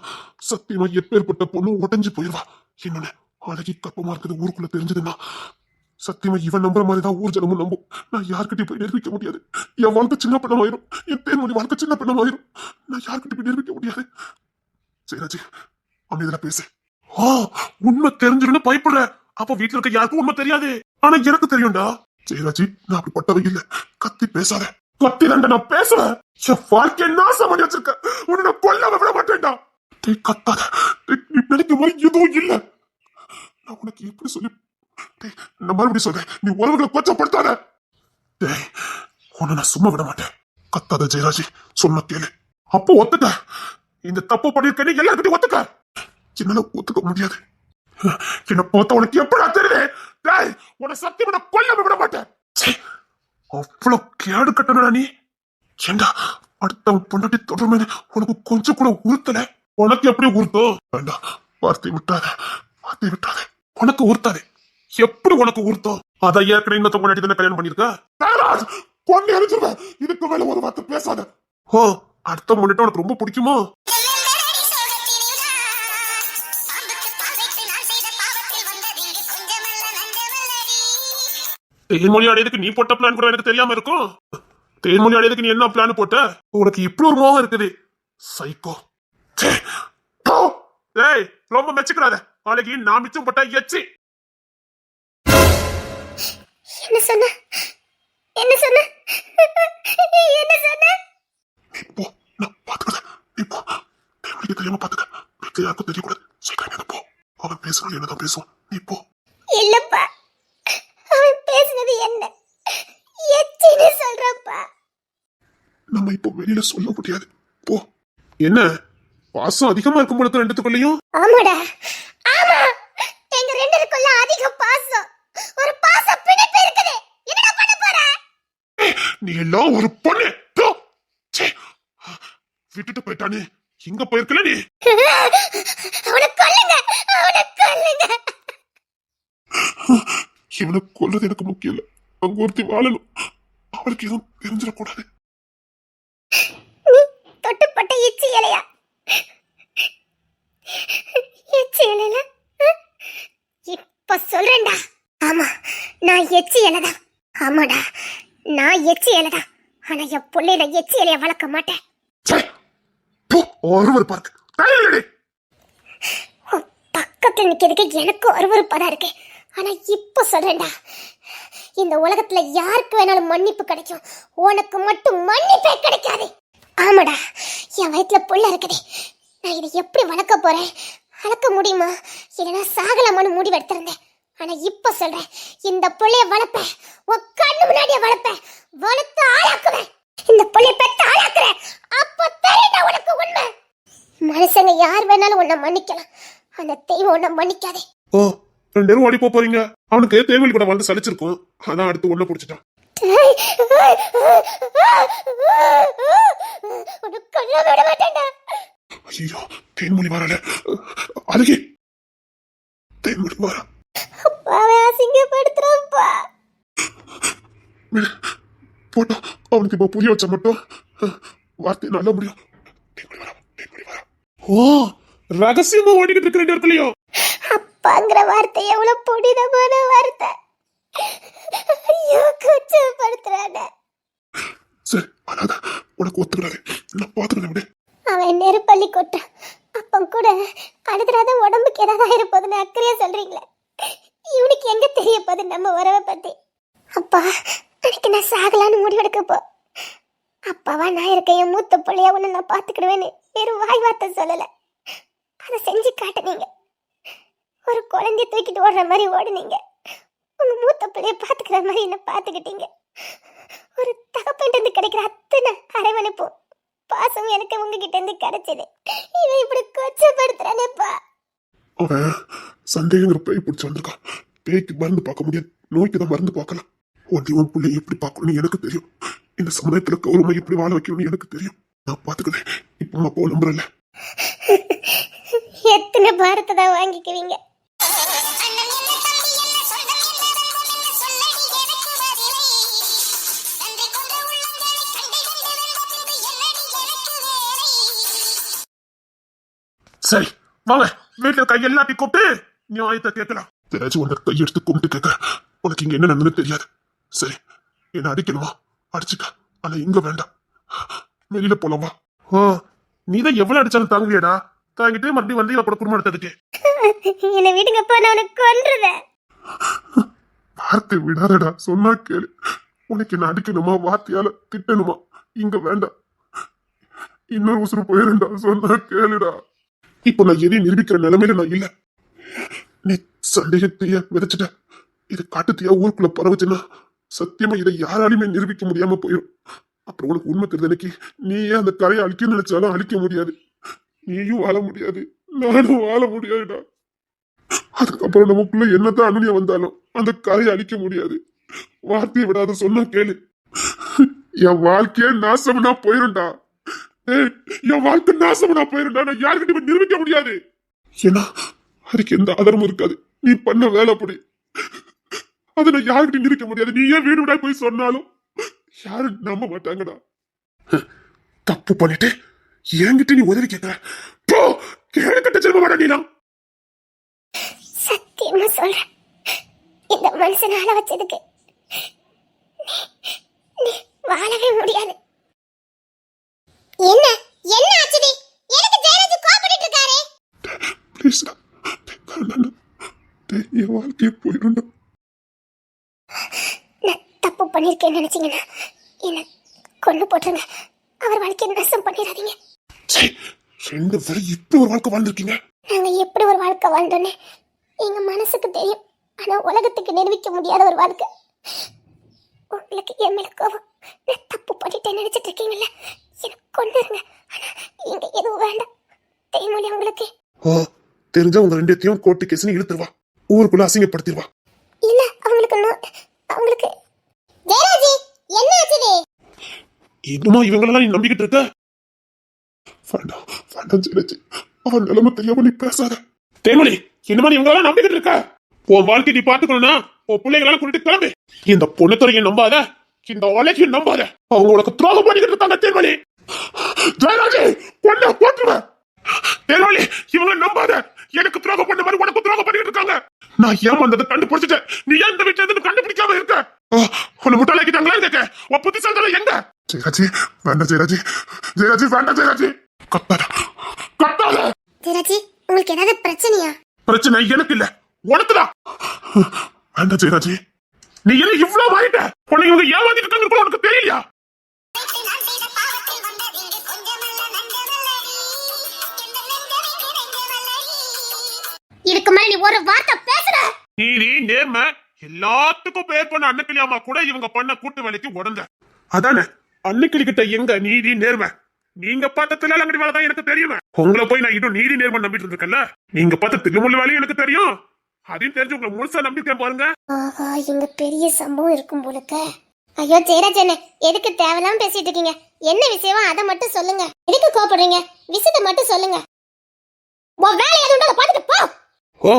சத்தியமா எப்பேற்பட்ட பொண்ணு உடஞ்சு போயிருவா. என்னன்னு அழகி கப்பமா இருக்குது ஊருக்குள்ள தெரிஞ்சதுன்னா சத்தியமா இவன் நம்புற மாதிரிதான் ஊர் ஜனமும் நம்பும். நான் யார்கிட்ட போய் நிரூபிக்க முடியாது. என் வாழ்க்கை சின்ன பின்னமாயிரும், என் தேன்மொழி வாழ்க்கை சின்ன பின்னமாயிரும். நான் யார்கிட்ட போய் நிரூபிக்க முடியாது. சரிராஜி, அமைதியா பேசு. உண்மை தெரிஞ்சிருன்னு பயப்படுற. அப்ப வீட்டுல இருக்க யாருக்கும் உண்மை தெரியாது, ஆனா எனக்கு தெரியும்டா. ஜெயராஜி, நான் அப்படிப்பட்டவை இல்ல. கத்தி பேசாத. கத்தி ரெண்ட நான் பேசுவேன். என் வாழ்க்கையை நாசம் பண்ணி வச்சிருக்க. உன்னை நான் கொல்லாம விட மாட்டேன்டா. கத்தாத. நீ நினைக்கும் போது எதுவும் இல்ல. நான் உனக்கு எப்படி சொல்லி நான் மறுபடியும் சொல்றேன், நீ உறவுகளை கொச்சப்படுத்தாத. உன்னை நான் சும்மா விட மாட்டேன். கத்தாத ஜெயராஜி, சொன்ன கேளு. அப்போ ஒத்துக்க. இந்த தப்பு பண்ணிருக்கேன்னு எல்லாருக்கிட்டையும் ஒத்துக்க. என்னால ஒத்துக்க முடியாது. என்ன பார்த்த உனக்கு எப்படா தெரியுது? உன்னை சத்தியமா நான் கொல்லாம விட மாட்டேன். அவ்வளவு கேடு கட்டணா நீ. ஏண்டா அடுத்தவன் பொண்டாட்டி தொடர்மே உனக்கு கொஞ்சம் கூட உறுத்தல? உனக்கு எப்படி உறுத்தோம்? வேண்டாம், வார்த்தை விட்டாத, வார்த்தை விட்டாத. உனக்கு உறுத்தாது. எப்படி உனக்கு உறுத்தோம்? அதை ஏற்கனவே இன்னொருத்த பொண்டாட்டி தானே கல்யாணம் பண்ணிருக்க. பொண்ணு அனுப்பிச்சிருவேன். இதுக்கு மேல ஒரு வார்த்தை பேசாத. அடுத்த பொண்ணுட்டு உனக்கு ரொம்ப பிடிக்குமோ? தேன்மொழி அடையதுக்கு நீ போட்ட பிளான் கூட எனக்கு தெரியாம இருக்கும். தேன்மொழி அடையதுக்கு நீ என்ன பிளான் போட்ட? உனக்கு இப்படி ஒரு மோகம் இருக்குது. சைக்கோ. ரொம்ப மெச்சுக்கிறாத. நாளைக்கு நான் மிச்சம் போட்ட எச்சி. என்ன சொன்ன? என்ன சொன்ன? என்ன சொன்ன? நீ போ, நான் பாத்துக்கிறேன். நீ போ. தேன்மொழிக்கு தெரியாம பாத்துக்க. வீட்டுல யாருக்கும் தெரியக்கூடாது. சீக்கிரம் போ. அவன் பேசுறது என்னதான் பேசுவான். நீ போ. இல்லப்பா, அவன் பேசுனது என்ன எச்சின்னு சொல்றப்பா. நம்ம இப்போ வெளியில சொல்ல முடியாது. போ. என்ன பாசம் அதிகமா இருக்கும் போல ரெண்டுத்துக்குள்ளயும்? ஆமாடா, ஆமா. எங்க ரெண்டருக்குள்ள அதிக பாசம், ஒரு பாச பிணைப்பு இருக்குது. என்னடா பண்ண போற? நீ எல்லாம் ஒரு பொண்ணு. விட்டுட்டு போயிட்டானே, இங்க போயிருக்கல நீ. அவனை கொல்லுங்க, அவனை கொல்லுங்க. இவனை கொல்றது எனக்கு முக்கியம் இல்ல. அங்க ஒருத்தி வாழணும். அவளுக்கு எதுவும் தெரிஞ்சிடக்கூடாது. நீ தொட்டுப்பட்ட எச்சி இலையா? எச்சி இலையில இப்ப சொல்றேன்டா. ஆமா, நான் எச்சி இலைதான். ஆமாடா, நான் எச்சி இலைதான். ஆனா என் பிள்ளையில எச்சி இலைய வளர்க்க மாட்டேன். ஒருவர் பார்க்க பக்கத்துல நிக்கிறதுக்கு எனக்கு ஒருவருப்பதான் இருக்கு. ஆனா இப்ப சொல்றேன்டா, இந்த உலகத்துல யாருக்கு வேணாலும் மன்னிப்பு கிடைக்கும், உனக்கு மட்டும் மன்னிப்பே கிடைக்காது. ஆமாடா, என் வயிற்றுல புள்ள இருக்குது. நான் இதை எப்படி வளர்க்க போறேன்? வளர்க்க முடியுமா இல்லைன்னா சாகலாமான்னு முடிவு எடுத்திருந்தேன். ஆனா இப்ப சொல்றேன், இந்த புள்ளைய வளர்ப்பேன், உன் கண்ணு முன்னாடியே வளர்ப்பேன், வளர்த்து ஆளாக்குவேன். இந்த புள்ளைய பெற்று ஆளாக்குறேன். அப்ப தெரியுதா உனக்கு உண்மை? மனுஷங்க யார் வேணாலும் உன்னை மன்னிக்கலாம், அந்த தெய்வம் உன்னை மன்னிக்காதே. ரெண்டு பேரும் ஓடி போறீங்க. அவனுக்கு தேவலி கூட வந்து சலிச்சிருக்கும். அதான் அடுத்து ஒண்ணு பிடிச்சிட்டான். ஐயோ, தேன்மொழி வரல. அழகி, தேன்மொழி வர. அசிங்கப்படுத்துறப்பா. போட்டோம். அவனுக்கு இப்ப புரிய வச்ச மட்டும் வார்த்தை நல்ல முடியும். ரகசியமா ஓடிக்கிட்டு இருக்க ரெண்டு இடத்துலயும் அப்பாங்கிற வார்த்தை எவ்வளவு புனிதமான வார்த்தை. ஐயோ கூச்சப்படுத்துறானே. சரி அழாத, உனக்கு ஒத்துக்கிறாரு, நான் பாத்துக்கிறேன் விடு. அவன் நெருப்பள்ளி கொட்டான். அப்ப கூட அழுதுறாத உடம்புக்கு ஏதாவது ஆயிருப்போதுன்னு அக்கறையா சொல்றீங்களே. இவனுக்கு எங்க தெரிய போகுது நம்ம உறவை பத்தி? அப்பா அன்னைக்கு நான் சாகலான்னு முடிவெடுக்க போ. அப்பாவா நான் இருக்க என் மூத்த பிள்ளையா உன்னை நான் பாத்துக்கிடுவேன்னு வெறும் வாய் வார்த்தை சொல்லல, அதை செஞ்சு காட்டுனீங்க. ஒரு குழந்தைய தூக்கிட்டு ஓடுற மாதிரி ஓடுனீங்க. உங்க மூத்த பிள்ளைய பாத்துக்கிற மாதிரி என்ன பாத்துக்கிட்டீங்க. ஒரு தகப்பன் இருந்து கிடைக்கிற அத்தனை அரவணைப்பும் பாசம் எனக்கு உங்ககிட்ட இருந்து கிடைச்சது. இவன் இப்படி கொச்சப்படுத்துறானேப்பா. அவன் சந்தேகங்கிற பேய் பிடிச்சி வந்திருக்கான். பேய்க்கு மருந்து பார்க்க முடியாது, நோய்க்கு தான் மருந்து பார்க்கலாம். உன் பிள்ளை எப்படி பார்க்கணும்னு எனக்கு தெரியும். இந்த சமுதாயத்துல கௌரவமா எப்படி வாழ வைக்கணும்னு எனக்கு தெரியும். நான் பாத்துக்கிறேன். இப்போ நான் போ நம்புறல. எத்தனை பாரத்தை தான் வாங்கிக்குவீங்க? சரி வாங்க, வீட்டுல கை எல்லாத்தையும் கூப்பிட்டு நியாயத்தை கேட்கலாம். ஏதாச்சும் உன்னை கையெடுத்து கும்பிட்டு கேட்க, உனக்கு இங்க என்ன நடந்ததுன்னு தெரியாது. சரி, என்ன அடிக்கணுமா அடிச்சுக்க, ஆனா இங்க வேண்டாம், வெளியில போலாம் வா. நீதான் எவ்வளவு அடிச்சாலும் தாங்குவியடா, தாங்கிட்டு மறுபடியும் வந்து இவ கூட குடும்பம் எடுத்ததுக்கு. என்ன விடுங்கப்பா, நான் உனக்கு கொன்றுவேன். வார்த்தை விடாதடா, சொன்னா கேளு. உனக்கு என்ன அடிக்கணுமா வார்த்தையால திட்டணுமா? இங்க வேண்டாம், இன்னொரு உசுறு போயிருந்தா, சொன்னா கேளுடா. இப்ப நான் எதையும் நிரூபிக்கிற நிலைமையில நான் இல்ல. நீ சந்தேகத்தைய விதைச்சிட்ட, இது காட்டுத்தையா ஊருக்குள்ள பரவுச்சுன்னா சத்தியமா இதை யாராலுமே நிரூபிக்க முடியாம போயிடும். அப்புறம் உனக்கு உண்மை தெரிஞ்சனைக்கு நீயே அந்த கரையை அழிக்க நினைச்சாலும் அழிக்க முடியாது. நீயும் வாழ முடியாது, நானும் வாழ முடியாதுடா. அதுக்கப்புறம் நமக்குள்ள என்னதான் அனுநியம் வந்தாலும் அந்த கரையை அழிக்க முடியாது. வார்த்தையை விடாத, சொன்னா கேளு. என் வாழ்க்கையே நாசம்னா போயிருண்டா. என் வாழ்க்கை நாசம்னா போயிருண்டா. நான் யாருக்கிட்ட நிரூபிக்க முடியாது. ஏன்னா அதுக்கு எந்த ஆதாரமும் இருக்காது. நீ பண்ண வேலை அப்படி, அதை நான் யாருக்கிட்ட நிரூபிக்க முடியாது. நீ ஏன் வீடு விடா போய் சொன்னாலும் யாரும் நம்ப மாட்டாங்கடா. தப்பு பண்ணிட்டு என்கிட்ட நீ உதவி கேட்கிற, போ, கேடு கட்ட செல்வ மாட்டா. நீலாம் சத்தியமா சொல்றேன், இந்த மனுஷனால வச்சதுக்கு நீ வாழவே முடியாது. என்ன என்ன ஆச்சுடி? எனக்கு ஜெயராஜ் கோபப்பட்டு இருக்காரே. ப்ளீஸ்டா, என் வாழ்க்கையே போயிடும். நான் தப்பு பண்ணிருக்கேன்னு நினைச்சீங்கன்னா என்ன கொண்டு போட்டுருங்க. அவர் வாழ்க்கையை நாசம் பண்ணிடாதீங்க. ரெண்டு பேரும் இப்படி ஒரு வாழ்க்கை வாழ்ந்துருக்கீங்க. நாங்க எப்படி ஒரு வாழ்க்கை வாழ்ந்தோன்னே எங்க மனசுக்கு தெரியும். ஆனா உலகத்துக்கு நிரூபிக்க முடியாத ஒரு வாழ்க்கை. உங்களுக்கு என் மேல கோபம், நான் தப்பு பண்ணிட்டேன்னு நினைச்சிட்டு இருக்கீங்கல்ல, எனக்கு கொண்டுருங்க. ஆனா இங்க எதுவும் வேண்டாம். தெரியுமா உங்களுக்கு? தெரிஞ்சா உங்க ரெண்டத்தையும் கோர்ட்டு கேஸ்னு இழுத்துருவா, ஊருக்குள்ள அசிங்கப்படுத்திடுவா. இல்ல அவங்களுக்கு ஜெயராஜ் என்ன ஆச்சுது? இன்னுமா இவங்களெல்லாம் நீ நம்பிக்கிட்டு இருக்க? வேண்டாம் வேண்டாம் ஜெயராஜ், அவன் நிலைமை தெரியாம நீ பேசாத. தேமணி, என்னமா நீ இவங்களெல்லாம் நம்பிக்கிட்டு இருக்க? உன் வாழ்க்கை நீ பாத்துக்கணும்னா உன் பிள்ளைகளெல்லாம் கூட்டிட்டு கிளம்பு. இந்த பொண்ணுத்துறையை நம்பாத, இந்த உலகையும் நம்பாத. அவங்க உனக்கு துரோகம் பண்ணிக்கிட்டு இருக்காங்க. தேமணி, ஜெயராஜ் பொண்ணை போட்டுருவேன். தேமணி, இவங்களை நம்பாத. எனக்கு துரோகம் பண்ண மாதிரி உனக்கு துரோகம் பண்ணிட்டு இருக்காங்க. நான் ஏமாந்ததை கண்டுபிடிச்சிட்டேன். நீ ஏன் இந்த வீட்டுல இருந்து கண்டுபிடிக்காம இருக்க? உன்னை முட்டாளாக்கிட்டாங்களா? கேட்க உன் புத்திசாலி எங்க? ஜெயராஜ் வேண்டாம், ஜெயராஜ் ஜெயராஜ் வேண்டாம், ஜெயராஜ் கத்தாத கத்தாத. ஜெயராஜ், உங்களுக்கு ஏதாவது பிரச்சனையா? பிரச்சனை எனக்கு இல்ல, உனக்குதான். வேண்டாம் ஜெயராஜ், நீ என்ன இவ்வளவு ஆயிட்ட? உன்னை இவங்க ஏமாத்திட்டு இருக்காங்க கூட உனக்கு தெரியலையா? இதுக்கு மேல நீ ஒரு வார்த்தை பேசுற? நீ நேர்மை எல்லாத்துக்கும் பேர் பண்ண அன்னக்கிளியாமா கூட இவங்க பண்ண கூட்டு வேலைக்கு உடந்த. அதானே அன்னைக்கிளி கிட்ட எங்க நீதி நேர்மை? நீங்க பார்த்த தில்லாலங்கடி வேலை தான் எனக்கு தெரியுமே. உங்களை போய் நான் இன்னும் நீதி நேர்மை நம்பிட்டு இருக்கேன்ல. நீங்க பார்த்த திருமுள்ள வேலையும் எனக்கு தெரியும். அதையும் தெரிஞ்சு உங்களை முழுசா நம்பிக்கை பாருங்க. ஆஹா, இங்க பெரிய சம்பவம் இருக்கும் போலுக்க. ஐயோ ஜெயராஜ் அண்ணே, எதுக்கு தேவையில்லாம பேசிட்டு இருக்கீங்க? என்ன விஷயம் அதை மட்டும் சொல்லுங்க. எதுக்கு கோபப்படுறீங்க? விஷயத்தை மட்டும் சொல்லுங்க. உன் வேலை எதுவும் பாத்துட்டு போ. ஓ,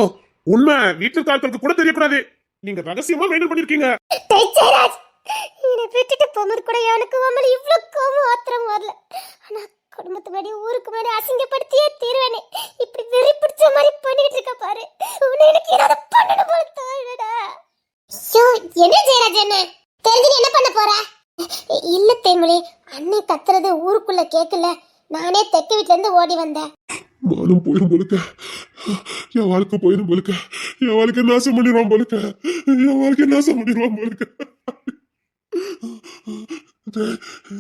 உண்மை வீட்டுக்கு ஆட்களுக்கு கூட தெரியக்கூடாது. நீங்க ரகசியமா மெயின்டைன் பண்ணிருக்கீங்க. ஜெயராஜ், என்னை விட்டுட்டு போகும்போது கூட எனக்கு உங்களை இவ்வளவு கோபம் ஆத்திரம் வரல. ஆனா குடும்பத்து முன்னாடி ஊருக்கு முன்னாடி அசிங்கப்படுத்தியே தீர்வேனே. இப்படி வெறி பிடிச்ச மாதிரி பண்ணிட்டு இருக்க பாரு. உன்னை எனக்கு ஏதாவது பண்ணணும் போல தோணுடா. ஐயோ, என்ன ஜெயராஜ் என்ன தெரிஞ்சு நீ என்ன பண்ண போற? இல்ல தேன்மொழி, அண்ணி கத்துறது ஊருக்குள்ள கேக்கல, நானே தெக்க வீட்ல இருந்து ஓடி வந்தேன். மானம் போயிரும் போலுக்க, என் வாழ்க்கை போயிரும் போலுக்க, என் வாழ்க்கை நாசம் பண்ணிடுவான் போலுக்க, என் வாழ்க்கை நாசம் பண்ணிடுவான் போலுக்க.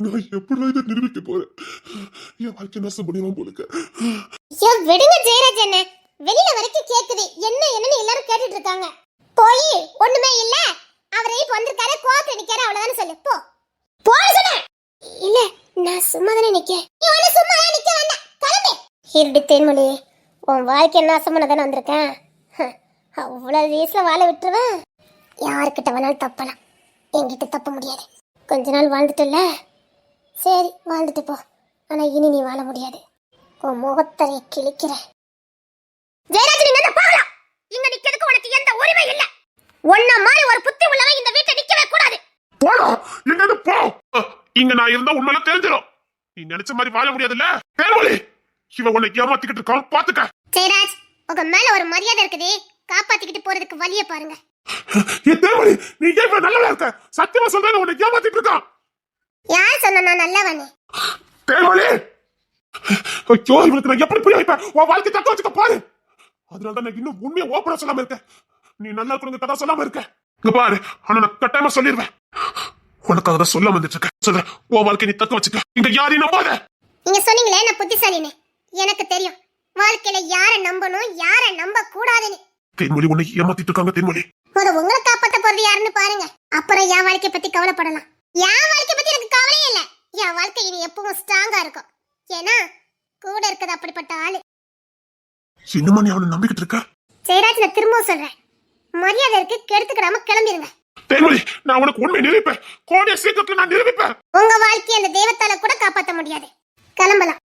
நான் எப்படி இதை நிரூபிக்க போறேன்? என் வாழ்க்கை நாசம் பண்ணிடுவான் போலுக்க. ஐயோ விடுங்க ஜெயராஜ் என்ன, வெளியில வரைக்கும் கேக்குது, என்ன என்னன்னு எல்லாரும் கேட்டுட்டு இருக்காங்க. போய் ஒண்ணுமே இல்ல, அவரே இப்ப வந்திருக்காரு, கோவத்துல நிக்காரு, அவ்வளவுதானே சொல்லு. போ போன்னு சொன்னேன். இல்ல, நான் சும்மா தானே நிக்கேன். நீ ஒண்ணு சும்மா நிக்க வேண்டாம், கிளம்பு. இருடி தேன்மொழி, உன் வாழ்க்கை நாசம் பண்ண தானே வந்திருக்கேன். அவ்வளவு வயசுல வாழ விட்டுருவேன். யாருக்கிட்ட வேணாலும் தப்பலாம், என்கிட்ட தப்ப முடியாது. கொஞ்ச நாள் வாழ்ந்துட்டல, சரி வாழ்ந்துட்டு போ. ஆனா இனி நீ வாழ முடியாது. உன் முகத்தரை கிழிக்கிற. ஜெயராஜ், நீங்க போகலாம். இங்க நிக்கிறதுக்கு உனக்கு எந்த உரிமை இல்ல. ஒன்ன மாதிரி ஒரு புத்தி உள்ளவன் இந்த வீட்டை நிக்கவே கூடாது. போலாம், எங்க போ. இங்க நான் இருந்தா உண்மையில தெரிஞ்சிடும். நீ நினைச்ச மாதிரி வாழ முடியாதுல்ல. தேர்வழி, இவன் உன்னை ஏமாத்திக்கிட்டு இருக்கான், பாத்துக்க. ஜெயராஜ், உங்க மேல ஒரு மரியாதை இருக்குது, காப்பாத்திக்கிட்டு போறதுக்கு வழிய பாருங்க. தேர்வழி, நீ ஏன் நல்லவா இருக்க? சத்தியமா சொல்றேன், உன்னை ஏமாத்திட்டு இருக்கான். யார் சொன்னா நான் நல்லவனே? தேர்வழி, ஐயோ, இவனுக்கு நான் எப்படி புரிய வைப்பேன்? உன் வாழ்க்கை தக்க வச்சுக்க பாரு. அதனாலதான் நான் இன்னும் உண்மையை ஓப்பனா சொல்லாம இருக்கேன். நீ நல்லா இருக்கணும் கதை சொல்லாம இருக்க. இங்க பாரு, ஆனா நான் கட்டாயமா சொல்லிடுவேன். உனக்காக தான் சொல்ல வந்துட்டு இருக்கேன். சொல்றேன், உன் வாழ்க்கை நீ தக்க வச்சுக்க. இங்க யாரையும் நம்பாத. நீங்க சொன்னீங்களே நான் புத்திசாலின்னு, எனக்கு தெரியும். வாழ்க்கையில யாரை நம்பணும், யாரை நம்ப கூடாதுன்னு. தேன்மொழி, உன்னை ஏமாத்திட்டு இருக்காங்க. தேன்மொழி, உங்களை காப்பாத்த போறது யாருன்னு பாருங்க, அப்புறம் என் வாழ்க்கை பத்தி கவலைப்படலாம். என் வாழ்க்கை பத்தி எனக்கு கவலையே இல்ல. என் வாழ்க்கை இனி எப்பவும் ஸ்ட்ராங்கா இருக்கும். ஏன்னா கூட இருக்கிறது அப்படிப்பட்ட ஆளு. என்னமா நீ அவனை நம்பிக்கிட்டு இருக்க? ஜெயராஜ், நான் திரும்பவும் சொல்றேன், மரியாதை இருக்கு, கெடுத்துக்கிடாம கிளம்பிருங்க. தேன்மொழி, நான் உனக்கு உண்மை நிரூபிப்பேன். கோடிய சீக்கிரத்துல நான் நிரூபிப்பேன். உங்க வாழ்க்கையை அந்த தெய்வத்தால கூட காப்பாத்த முடியாது. கிளம்பலாம்.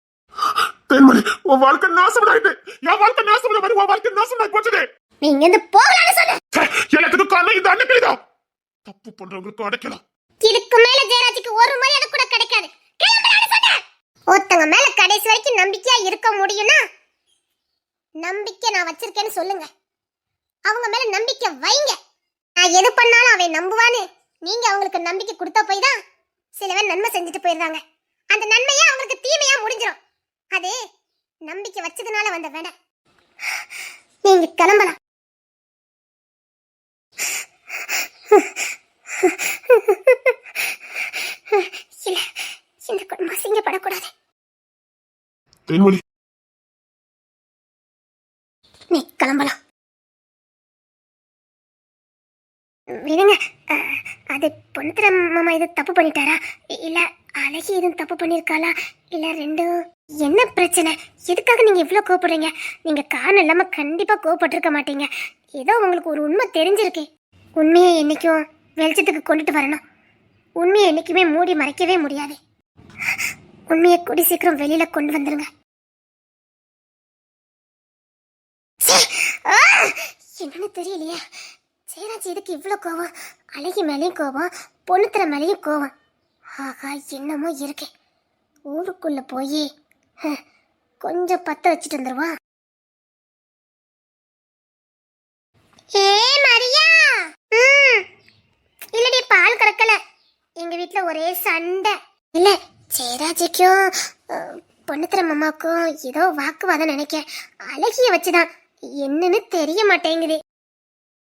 தேன்மொழி, உன் வாழ்க்கை நாசம் ஆயிட்டு. என் வாழ்க்கை நாசம் மாதிரி உன் வாழ்க்கை நாசம் ஆகி போச்சுது. நீங்க இந்த போகலான்னு சொன்ன எல்லாத்துக்கும் காரணம் இந்த அன்னைக்குதான். தப்பு பண்றவங்களுக்கு அடைக்கலாம். இதுக்கு மேல ஜெயராஜுக்கு ஒரு மரியாதை கூட கிடைக்காது. கிளம்பலான்னு சொன்னேன். ஒருத்தங்க மேல கடைசி வரைக்கும் நம்பிக்கையா இருக்க முடியும்னா நம்பிக்கை நான் வச்சிருக்கேன்னு சொல்லுங்க. அவங்க மேல நம்பிக்கை வைங்க. நான் எது பண்ணாலும் அவன் நம்புவான்னு நீங்க அவங்களுக்கு நம்பிக்கை கொடுத்தா போய் தான் சிலவன் நன்மை செஞ்சுட்டு போயிடுறாங்க. அந்த நன்மையா அவங்களுக்கு தீமையா முடிஞ்சிடும். அது நம்பிக்கை வச்சதுனால வந்த வேட. நீங்க கிளம்பலாம். இல்ல, இந்த குடும்பம் அசிங்கப்படக்கூடாது. தேன்மொழி, நீ கிளம்பலாம். விடுங்க, அது பொண்ணுத்திர மாமா இது தப்பு பண்ணிட்டாரா, இல்ல அழகி எதுவும் தப்பு பண்ணிருக்காளா, இல்ல ரெண்டும் என்ன பிரச்சனை? எதுக்காக நீங்க இவ்வளவு கோபப்படுறீங்க? நீங்க காரணம் இல்லாம கண்டிப்பா கோபப்பட்டிருக்க மாட்டீங்க. ஏதோ உங்களுக்கு ஒரு உண்மை தெரிஞ்சிருக்கு. உண்மையை என்னைக்கும் வெளிச்சத்துக்கு கொண்டுட்டு வரணும். உண்மையை என்னைக்குமே மூடி மறைக்கவே முடியாது. உண்மையை கூடி சீக்கிரம் வெளியில கொண்டு வந்துருங்க. என்னன்னு தெரியலையே, ஜெயராஜ் எதுக்கு இவ்வளோ கோவம்? அழகி மேலேயும் கோவம், பொண்ணுத்திர மேலேயும் கோவம். ஆகா, என்னமோ இருக்கு. ஊருக்குள்ள போய் கொஞ்சம் பத்த வச்சுட்டு வந்துருவான். ஏ மரியா, இல்லடி பால் கறக்கல. எங்க வீட்டுல ஒரே சண்டை. இல்ல, ஜெயராஜுக்கும் பொண்ணுத்திர மாமாக்கும் ஏதோ வாக்குவாதம் நினைக்க. அழகிய வச்சுதான், என்னன்னு தெரிய மாட்டேங்குது.